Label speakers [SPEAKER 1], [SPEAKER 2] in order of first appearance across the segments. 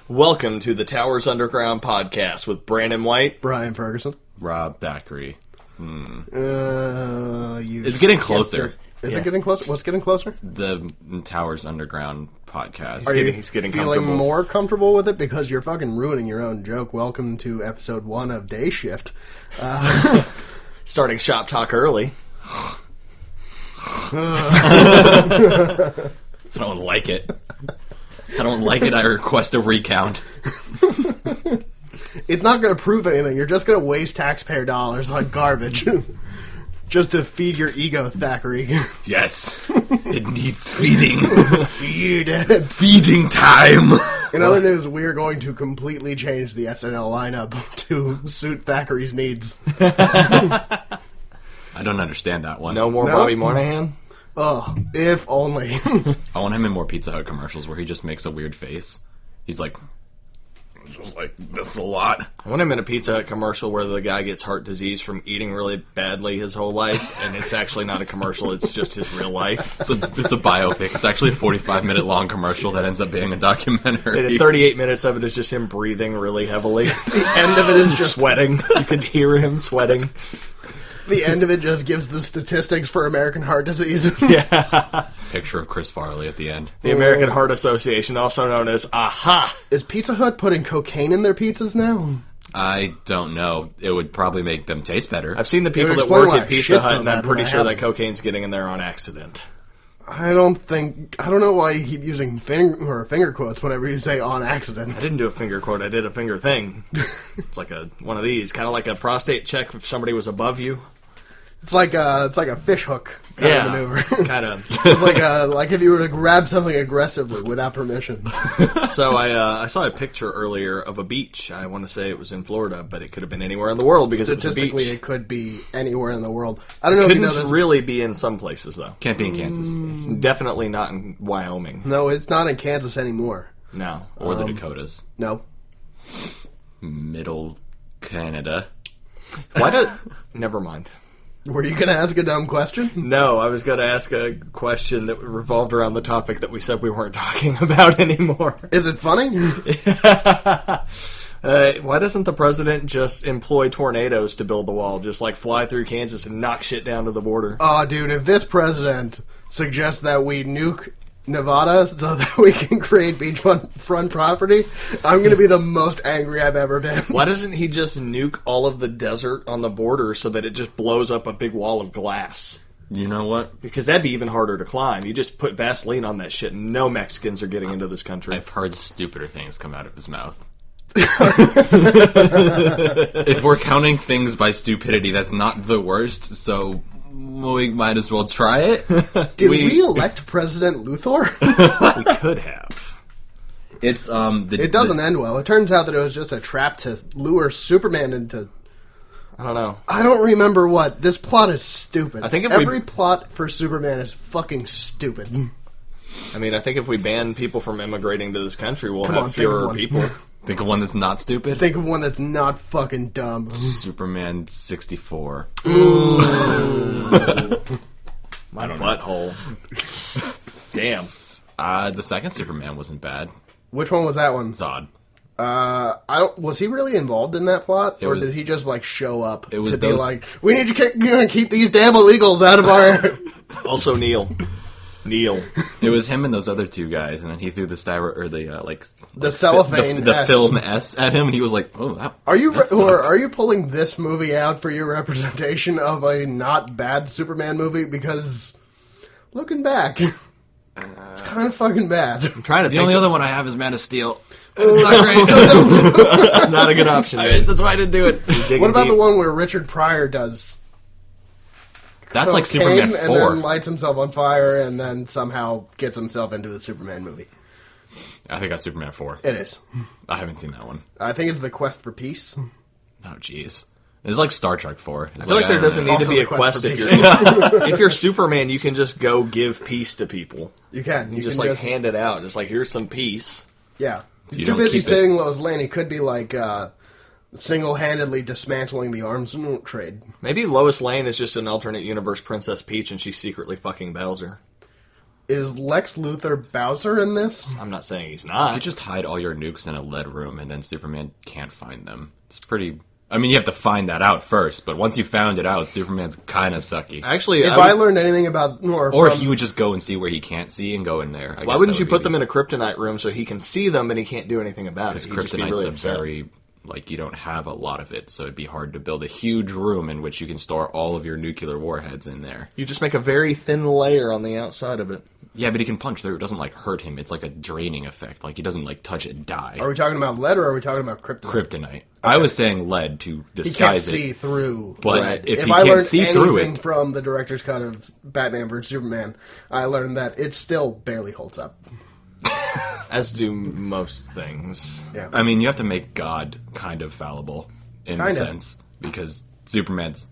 [SPEAKER 1] Welcome to the Towers Underground podcast with Brandon White,
[SPEAKER 2] Brian Ferguson,
[SPEAKER 3] Rob Thackeray.
[SPEAKER 2] It's
[SPEAKER 3] getting closer.
[SPEAKER 2] Is it getting closer? What's getting closer?
[SPEAKER 3] The Towers Underground podcast.
[SPEAKER 1] He's getting
[SPEAKER 2] feeling
[SPEAKER 1] comfortable.
[SPEAKER 2] more comfortable with it because you're fucking ruining your own joke. Welcome to episode 1 of Day Shift.
[SPEAKER 1] Starting shop talk early.
[SPEAKER 3] I don't like it. I request a recount.
[SPEAKER 2] It's not going to prove anything. You're just going to waste taxpayer dollars like garbage. Just to feed your ego, Thackeray.
[SPEAKER 3] Yes. It needs feeding.
[SPEAKER 2] Feed it.
[SPEAKER 3] Feeding time.
[SPEAKER 2] In other news, we are going to completely change the SNL lineup to suit Thackeray's needs.
[SPEAKER 3] I don't understand that one.
[SPEAKER 1] No more
[SPEAKER 2] No?
[SPEAKER 1] Bobby Moynihan?
[SPEAKER 2] Oh, if only.
[SPEAKER 3] I want him in more Pizza Hut commercials where he just makes a weird face. He's like, just like, this is a lot.
[SPEAKER 1] I want him in a Pizza Hut commercial where the guy gets heart disease from eating really badly his whole life, and it's actually not a commercial, it's just his real life.
[SPEAKER 3] It's a biopic. It's actually a 45-minute long commercial that ends up being a documentary.
[SPEAKER 1] And 38 minutes of it is just him breathing really heavily.
[SPEAKER 2] The end of it is just
[SPEAKER 1] sweating. You could hear him sweating.
[SPEAKER 2] The end of it just gives the statistics for American heart disease.
[SPEAKER 3] Picture of Chris Farley at the end.
[SPEAKER 1] The American Heart Association, also known as AHA.
[SPEAKER 2] Is Pizza Hut putting cocaine in their pizzas now?
[SPEAKER 3] I don't know. It would probably make them taste better.
[SPEAKER 1] I've seen the people
[SPEAKER 2] would
[SPEAKER 1] that
[SPEAKER 2] explain
[SPEAKER 1] work
[SPEAKER 2] why
[SPEAKER 1] at
[SPEAKER 2] it
[SPEAKER 1] Pizza
[SPEAKER 2] shits
[SPEAKER 1] Hut,
[SPEAKER 2] so
[SPEAKER 1] and
[SPEAKER 2] bad
[SPEAKER 1] I'm
[SPEAKER 2] when
[SPEAKER 1] pretty
[SPEAKER 2] I
[SPEAKER 1] sure
[SPEAKER 2] have
[SPEAKER 1] that
[SPEAKER 2] it.
[SPEAKER 1] cocaine's getting in there on accident.
[SPEAKER 2] I don't know why you keep using finger quotes whenever you say on accident.
[SPEAKER 1] I didn't do a finger quote, I did a finger thing. It's like one of these, kind of like a prostate check if somebody was above you.
[SPEAKER 2] It's like a fish hook kind of maneuver.
[SPEAKER 1] kind of.
[SPEAKER 2] It's like if you were to grab something aggressively without permission.
[SPEAKER 1] So I saw a picture earlier of a beach. I want to say it was in Florida, but it could have been anywhere in the world because it was a
[SPEAKER 2] Statistically,
[SPEAKER 1] beach.
[SPEAKER 2] it could be anywhere in the world. I don't know if you
[SPEAKER 1] Couldn't
[SPEAKER 2] know this.
[SPEAKER 1] really be in some places, though.
[SPEAKER 3] Can't be in Kansas.
[SPEAKER 1] It's definitely not in Wyoming.
[SPEAKER 2] No, it's not in Kansas anymore.
[SPEAKER 1] No.
[SPEAKER 3] Or the Dakotas.
[SPEAKER 2] No.
[SPEAKER 3] Middle Canada.
[SPEAKER 1] Why do... Never mind.
[SPEAKER 2] Were you going to ask a dumb question?
[SPEAKER 1] No, I was going to ask a question that revolved around the topic that we said we weren't talking about anymore.
[SPEAKER 2] Is it funny?
[SPEAKER 1] Why doesn't the president just employ tornadoes to build the wall? Just like fly through Kansas and knock shit down to the border.
[SPEAKER 2] Oh, dude, if this president suggests that we nuke Nevada so that we can create beachfront property, I'm going to be the most angry I've ever been.
[SPEAKER 1] Why doesn't he just nuke all of the desert on the border so that it just blows up a big wall of glass?
[SPEAKER 3] You know what?
[SPEAKER 1] Because that'd be even harder to climb. You just put Vaseline on that shit and no Mexicans are getting into this country.
[SPEAKER 3] I've heard stupider things come out of his mouth. If we're counting things by stupidity, that's not the worst, so we might as well try it.
[SPEAKER 2] Did we elect President Luthor?
[SPEAKER 1] We could have.
[SPEAKER 3] It's
[SPEAKER 2] It doesn't end well. It turns out that it was just a trap to lure Superman into...
[SPEAKER 1] I don't know.
[SPEAKER 2] I don't remember what. This plot is stupid.
[SPEAKER 1] I think if
[SPEAKER 2] every plot for Superman is fucking stupid.
[SPEAKER 1] I mean, I think if we ban people from immigrating to this country, we'll
[SPEAKER 2] Come
[SPEAKER 1] have
[SPEAKER 2] on, think of
[SPEAKER 1] fewer
[SPEAKER 2] one.
[SPEAKER 1] people.
[SPEAKER 3] Think of one that's not stupid.
[SPEAKER 2] Think of one that's not fucking dumb.
[SPEAKER 3] Superman 64.
[SPEAKER 1] My butthole. Damn.
[SPEAKER 3] The second Superman wasn't bad.
[SPEAKER 2] Which one was that one?
[SPEAKER 3] Zod.
[SPEAKER 2] Was he really involved in that plot, or
[SPEAKER 3] was-
[SPEAKER 2] did he just like show up
[SPEAKER 3] It was
[SPEAKER 2] to be
[SPEAKER 3] those-
[SPEAKER 2] like, we need to keep these damn illegals out of our?
[SPEAKER 1] Also, Neil.
[SPEAKER 3] It was him and those other two guys, and then he threw the styro or the
[SPEAKER 2] cellophane
[SPEAKER 3] the
[SPEAKER 2] S.
[SPEAKER 3] film S at him, and he was like, "Oh, that,
[SPEAKER 2] Are you
[SPEAKER 3] that sucked."
[SPEAKER 2] are you pulling this movie out for your representation of a not bad Superman movie? Because looking back, it's kind of fucking bad.
[SPEAKER 1] I'm trying to
[SPEAKER 3] The
[SPEAKER 1] think.
[SPEAKER 3] only other one I have is Man of Steel. It's not great.
[SPEAKER 1] It's not a good option. Man.
[SPEAKER 3] That's why I didn't do it.
[SPEAKER 1] Digging
[SPEAKER 2] What about
[SPEAKER 1] deep.
[SPEAKER 2] the one where Richard Pryor does?
[SPEAKER 3] That's like
[SPEAKER 2] cocaine
[SPEAKER 3] Superman
[SPEAKER 2] and
[SPEAKER 3] 4.
[SPEAKER 2] then lights himself on fire and then somehow gets himself into the Superman movie.
[SPEAKER 3] I think that's Superman 4.
[SPEAKER 2] It is.
[SPEAKER 3] I haven't seen that one.
[SPEAKER 2] I think it's the Quest for Peace.
[SPEAKER 3] Oh, jeez. It's like Star Trek 4.
[SPEAKER 1] I feel like there doesn't need to
[SPEAKER 2] Also
[SPEAKER 1] be
[SPEAKER 2] the
[SPEAKER 1] a
[SPEAKER 2] quest
[SPEAKER 1] quest
[SPEAKER 2] for
[SPEAKER 1] if
[SPEAKER 2] peace.
[SPEAKER 1] you're if you're Superman. You can just go give peace to people.
[SPEAKER 2] You can.
[SPEAKER 1] You just
[SPEAKER 2] can
[SPEAKER 1] like hand it out. Just like here's some peace.
[SPEAKER 2] Yeah. He's
[SPEAKER 3] You
[SPEAKER 2] too
[SPEAKER 3] don't
[SPEAKER 2] busy
[SPEAKER 3] keep it.
[SPEAKER 2] saving Lois Lane. He could be like single-handedly dismantling the arms trade.
[SPEAKER 1] Maybe Lois Lane is just an alternate universe Princess Peach, and she's secretly fucking Bowser.
[SPEAKER 2] Is Lex Luthor Bowser in this?
[SPEAKER 1] I'm not saying he's
[SPEAKER 3] You
[SPEAKER 1] not.
[SPEAKER 3] just hide all your nukes in a lead room, and then Superman can't find them. It's pretty... I mean, you have to find that out first, but once you found it out, Superman's kind of sucky.
[SPEAKER 1] Actually,
[SPEAKER 2] If
[SPEAKER 1] I
[SPEAKER 2] I
[SPEAKER 1] would-
[SPEAKER 2] learned anything about...
[SPEAKER 3] Or he would just go and see where he can't see and go in there.
[SPEAKER 1] why wouldn't you put them in a kryptonite room so he can see them and he can't do anything about it?
[SPEAKER 3] Because
[SPEAKER 1] He'd just be
[SPEAKER 3] kryptonite's
[SPEAKER 1] really
[SPEAKER 3] a
[SPEAKER 1] upset.
[SPEAKER 3] very... Like, you don't have a lot of it, so it'd be hard to build a huge room in which you can store all of your nuclear warheads in there.
[SPEAKER 1] You just make a very thin layer on the outside of it.
[SPEAKER 3] Yeah, but he can punch through. It doesn't, like, hurt him. It's like a draining effect. Like, he doesn't, like, touch it and die.
[SPEAKER 2] Are we talking about lead or are we talking about kryptonite?
[SPEAKER 3] Kryptonite. I was saying lead to
[SPEAKER 2] He can't
[SPEAKER 3] disguise
[SPEAKER 2] see
[SPEAKER 3] it.
[SPEAKER 2] through
[SPEAKER 3] But
[SPEAKER 2] lead.
[SPEAKER 3] if he
[SPEAKER 2] I
[SPEAKER 3] can't
[SPEAKER 2] learned
[SPEAKER 3] see through
[SPEAKER 2] anything
[SPEAKER 3] it-
[SPEAKER 2] from the director's cut of Batman vs Superman, I learned that it still barely holds up.
[SPEAKER 1] As do most things.
[SPEAKER 2] Yeah.
[SPEAKER 3] I mean, you have to make God kind of fallible, in a
[SPEAKER 2] Kinda.
[SPEAKER 3] sense, because Superman's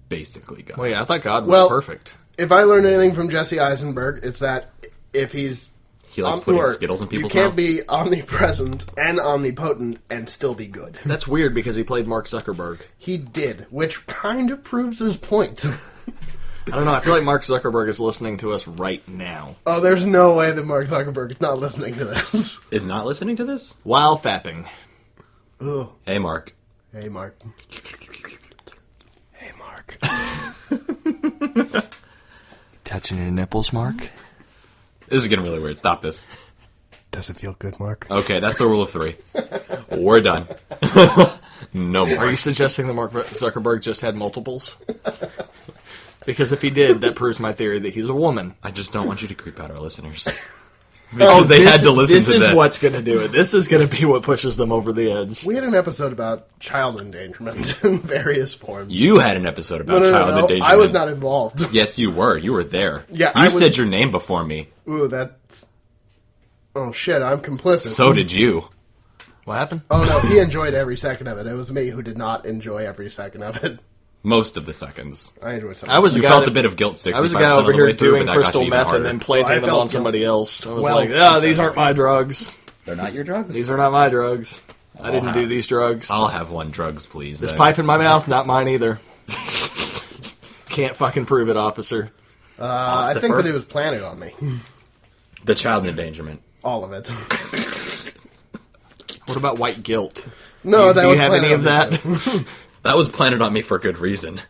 [SPEAKER 3] basically God.
[SPEAKER 1] Well, yeah, I thought God was
[SPEAKER 2] Well-
[SPEAKER 1] perfect.
[SPEAKER 2] If I learned anything from Jesse Eisenberg, it's that if he's
[SPEAKER 3] He likes putting
[SPEAKER 2] or
[SPEAKER 3] Skittles in people's
[SPEAKER 2] you can't
[SPEAKER 3] mouths.
[SPEAKER 2] be omnipresent and omnipotent and still be good.
[SPEAKER 1] That's weird because he played Mark Zuckerberg.
[SPEAKER 2] He did, which kind of proves his point.
[SPEAKER 1] I don't know. I feel like Mark Zuckerberg is listening to us right now
[SPEAKER 2] Oh, there's no way that Mark Zuckerberg is not listening to this.
[SPEAKER 3] Is not listening to this?
[SPEAKER 1] while fapping.
[SPEAKER 2] Ugh.
[SPEAKER 3] Hey, Mark.
[SPEAKER 2] Hey, Mark. Hey, Mark.
[SPEAKER 1] Touching your nipples, Mark?
[SPEAKER 3] This is getting really weird. Stop this.
[SPEAKER 2] Does it feel good, Mark?
[SPEAKER 3] Okay, that's the rule of 3. We're done. No more.
[SPEAKER 1] Are you suggesting that Mark Zuckerberg just had multiples? Because if he did, that proves my theory that he's a woman.
[SPEAKER 3] I just don't want you to creep out our listeners. Because they had to listen
[SPEAKER 1] This
[SPEAKER 3] to
[SPEAKER 1] is
[SPEAKER 3] that.
[SPEAKER 1] what's going to do it. This is going to be what pushes them over the edge.
[SPEAKER 2] We had an episode about child endangerment in various forms.
[SPEAKER 3] You had an episode about child endangerment.
[SPEAKER 2] I was not involved.
[SPEAKER 3] Yes, you were. You were there.
[SPEAKER 2] Yeah,
[SPEAKER 3] you
[SPEAKER 2] I was-
[SPEAKER 3] said your name before me.
[SPEAKER 2] Ooh, that's... Oh, shit, I'm complicit.
[SPEAKER 3] So did you.
[SPEAKER 1] What happened?
[SPEAKER 2] Oh, no, he enjoyed every second of it. It was me who did not enjoy every second of it.
[SPEAKER 3] Most of the seconds.
[SPEAKER 2] I enjoyed some.
[SPEAKER 1] I was
[SPEAKER 3] You
[SPEAKER 1] the guy
[SPEAKER 3] felt
[SPEAKER 1] that-
[SPEAKER 3] a bit of guilt 65%
[SPEAKER 1] I was a guy
[SPEAKER 3] of
[SPEAKER 1] over
[SPEAKER 3] the
[SPEAKER 1] here
[SPEAKER 3] way through,
[SPEAKER 1] doing
[SPEAKER 3] but that got
[SPEAKER 1] crystal
[SPEAKER 3] you even
[SPEAKER 1] meth and
[SPEAKER 3] harder.
[SPEAKER 1] then planting
[SPEAKER 2] Well, I
[SPEAKER 1] them
[SPEAKER 2] felt
[SPEAKER 1] on somebody
[SPEAKER 2] guilt.
[SPEAKER 1] else. I was
[SPEAKER 2] 12%.
[SPEAKER 1] like, "Ah, these aren't my drugs.
[SPEAKER 3] They're not your drugs?
[SPEAKER 1] These are not my drugs. I didn't
[SPEAKER 3] have-
[SPEAKER 1] do these drugs.
[SPEAKER 3] I'll have one. Drugs, please.
[SPEAKER 1] This
[SPEAKER 3] then.
[SPEAKER 1] pipe in my mouth, not mine either. Can't fucking prove it, officer.
[SPEAKER 2] I think that it was planted on me.
[SPEAKER 3] The child endangerment.
[SPEAKER 2] All of it.
[SPEAKER 1] What about white guilt?
[SPEAKER 2] No, that
[SPEAKER 1] Do
[SPEAKER 2] was
[SPEAKER 1] you have
[SPEAKER 2] planted
[SPEAKER 1] any of
[SPEAKER 2] on me,
[SPEAKER 1] that?
[SPEAKER 2] too.
[SPEAKER 3] That was planted on me for good reason.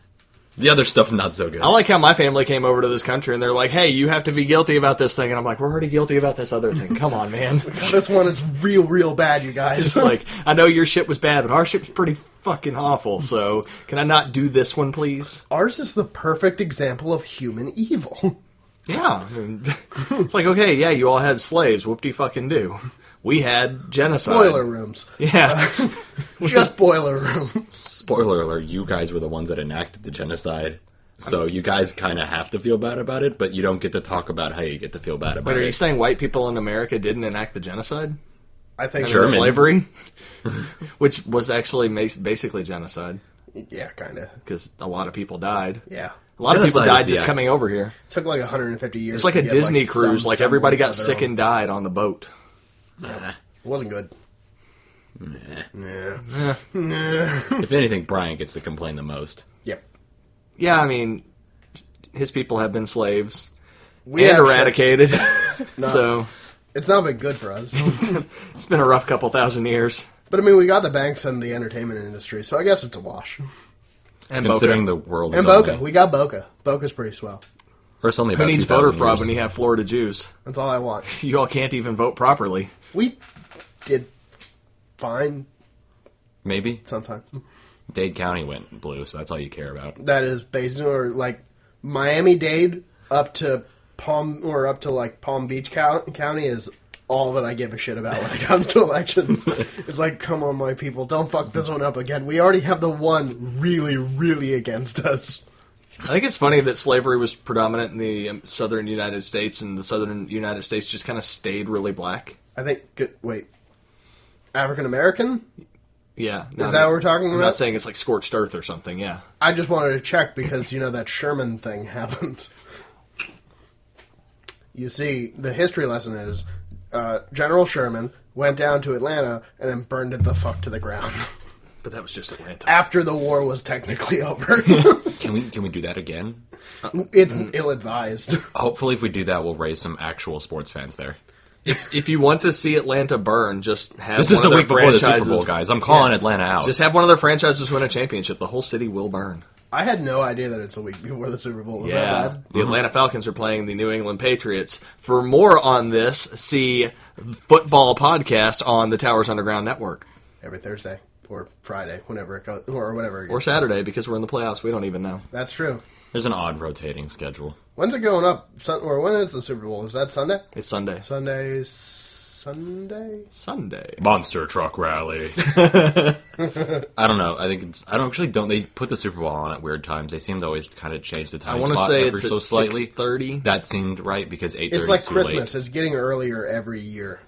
[SPEAKER 3] The other stuff, not so good.
[SPEAKER 1] I like how my family came over to this country and they're like, "Hey, you have to be guilty about this thing," and I'm like, "We're already guilty about this other thing. Come on, man."
[SPEAKER 2] This one is real bad, you guys.
[SPEAKER 1] It's like, I know your shit was bad, but our shit was pretty fucking awful. So can I not do this one, please?
[SPEAKER 2] Ours is the perfect example of human evil.
[SPEAKER 1] Yeah, I mean, it's like, okay, yeah, you all had slaves. Whoop-de fucking do. We had genocide.
[SPEAKER 2] Boiler rooms.
[SPEAKER 1] Yeah.
[SPEAKER 2] Just boiler rooms.
[SPEAKER 3] Spoiler alert, you guys were the ones that enacted the genocide. So you guys kind of have to feel bad about it, but you don't get to talk about how you get to feel bad about
[SPEAKER 1] But are
[SPEAKER 3] it.
[SPEAKER 1] you saying white people in America didn't enact the genocide?
[SPEAKER 2] I think
[SPEAKER 1] The
[SPEAKER 3] Germans.
[SPEAKER 1] slavery? Which was actually basically genocide,
[SPEAKER 2] Yeah, kind of.
[SPEAKER 1] because a lot of people died.
[SPEAKER 2] Yeah.
[SPEAKER 1] A lot of people
[SPEAKER 3] Genocide is
[SPEAKER 1] died
[SPEAKER 3] the
[SPEAKER 1] just
[SPEAKER 3] act.
[SPEAKER 1] coming over here.
[SPEAKER 2] Took like 150 years.
[SPEAKER 1] It's like
[SPEAKER 2] to
[SPEAKER 1] a
[SPEAKER 2] get,
[SPEAKER 1] Disney
[SPEAKER 2] some
[SPEAKER 1] cruise. Like everybody got
[SPEAKER 2] semblance of
[SPEAKER 1] sick
[SPEAKER 2] their
[SPEAKER 1] and died on the boat.
[SPEAKER 3] Nah.
[SPEAKER 2] own. It wasn't good.
[SPEAKER 3] Nah.
[SPEAKER 2] Yeah.
[SPEAKER 3] If anything, Brian gets to complain the most.
[SPEAKER 2] Yep.
[SPEAKER 1] Yeah, I mean, his people have been slaves
[SPEAKER 2] We
[SPEAKER 1] and
[SPEAKER 2] have
[SPEAKER 1] eradicated. So
[SPEAKER 2] It's not been good for us.
[SPEAKER 1] it's been a rough couple thousand years.
[SPEAKER 2] But I mean, we got the banks and the entertainment industry, so I guess it's a wash.
[SPEAKER 1] And
[SPEAKER 3] Considering
[SPEAKER 1] Boca.
[SPEAKER 3] the world
[SPEAKER 2] And
[SPEAKER 3] is
[SPEAKER 2] Boca.
[SPEAKER 3] only,
[SPEAKER 2] We got Boca. Boca's pretty swell.
[SPEAKER 3] or it's only
[SPEAKER 1] Who
[SPEAKER 3] about
[SPEAKER 1] needs
[SPEAKER 3] 2,000
[SPEAKER 1] voter fraud
[SPEAKER 3] years.
[SPEAKER 1] when you have Florida Jews?
[SPEAKER 2] That's all I want.
[SPEAKER 1] You all can't even vote properly.
[SPEAKER 2] We did fine
[SPEAKER 3] Maybe.
[SPEAKER 2] sometimes.
[SPEAKER 3] Dade County went blue, so that's all you care about.
[SPEAKER 2] That is based or like Miami-Dade up to Palm Beach County is all that I give a shit about when it comes to elections. It's like, come on, my people, don't fuck this one up again. We already have the one really, really against us.
[SPEAKER 1] I think it's funny that slavery was predominant in the southern United States, and the southern United States just kind of stayed really black.
[SPEAKER 2] I think. Wait, African American?
[SPEAKER 1] Yeah.
[SPEAKER 2] Is that what we're talking
[SPEAKER 1] I'm
[SPEAKER 2] about?
[SPEAKER 1] not saying it's like scorched earth or something, yeah.
[SPEAKER 2] I just wanted to check because that Sherman thing happened. You see, the history lesson is General Sherman went down to Atlanta and then burned it the fuck to the ground.
[SPEAKER 1] But that was just Atlanta.
[SPEAKER 2] after the war was technically over.
[SPEAKER 3] Can we do that again?
[SPEAKER 2] It's ill-advised.
[SPEAKER 3] Hopefully, if we do that, we'll raise some actual sports fans there.
[SPEAKER 1] If you want to see Atlanta burn, just have
[SPEAKER 3] This
[SPEAKER 1] one
[SPEAKER 3] is the
[SPEAKER 1] of their
[SPEAKER 3] week before the Super
[SPEAKER 1] franchises-
[SPEAKER 3] Bowl, guys. I'm calling Atlanta out.
[SPEAKER 1] Just have one of their franchises win a championship. The whole city will burn.
[SPEAKER 2] I had no idea that it's a week before the Super Bowl. Is that
[SPEAKER 1] Yeah,
[SPEAKER 2] bad?
[SPEAKER 1] the Atlanta Falcons are playing the New England Patriots. For more on this, see Football Podcast on the Towers Underground Network.
[SPEAKER 2] Every Thursday or Friday, whenever it goes, or whenever it
[SPEAKER 1] Or
[SPEAKER 2] gets.
[SPEAKER 1] Saturday, because we're in the playoffs. We don't even know.
[SPEAKER 2] That's true.
[SPEAKER 3] There's an odd rotating schedule.
[SPEAKER 2] When's it going up? Or when is the Super Bowl? Is that Sunday?
[SPEAKER 1] It's Sunday.
[SPEAKER 2] Sunday?
[SPEAKER 3] Monster truck rally. I don't know. I think it's. I don't actually don't. They put the Super Bowl on at weird times. They seem to always kind of change the time.
[SPEAKER 1] I want to
[SPEAKER 3] slot
[SPEAKER 1] say
[SPEAKER 3] ever
[SPEAKER 1] it's
[SPEAKER 3] so
[SPEAKER 1] at
[SPEAKER 3] slightly.
[SPEAKER 1] 6:30.
[SPEAKER 3] That seemed right because 8:30
[SPEAKER 2] It's like
[SPEAKER 3] is too
[SPEAKER 2] Christmas.
[SPEAKER 3] late.
[SPEAKER 2] It's getting earlier every year.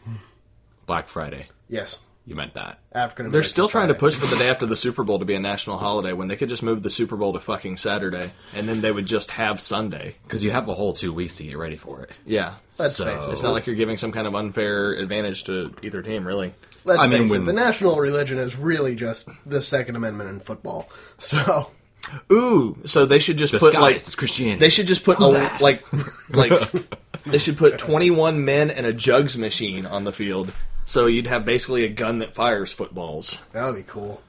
[SPEAKER 3] Black Friday.
[SPEAKER 2] Yes.
[SPEAKER 3] You meant that.
[SPEAKER 2] African
[SPEAKER 1] They're still trying to push for the day after the Super Bowl to be a national holiday when they could just move the Super Bowl to fucking Saturday, and then they would just have Sunday.
[SPEAKER 3] Because you have a whole 2 weeks to get ready for it.
[SPEAKER 1] Yeah.
[SPEAKER 2] Let's
[SPEAKER 3] So-
[SPEAKER 2] face it.
[SPEAKER 1] It's not like you're giving some kind of unfair advantage to either team, really.
[SPEAKER 2] Let's
[SPEAKER 3] I mean,
[SPEAKER 2] face it.
[SPEAKER 3] when-
[SPEAKER 2] The national religion is really just the Second Amendment in football. So,
[SPEAKER 1] Ooh, so they should just
[SPEAKER 3] Disguised
[SPEAKER 1] put like
[SPEAKER 3] as Christianity.
[SPEAKER 1] they should just put like they should put 21 men and a jugs machine on the field, so you'd have basically a gun that fires footballs.
[SPEAKER 2] that would be cool.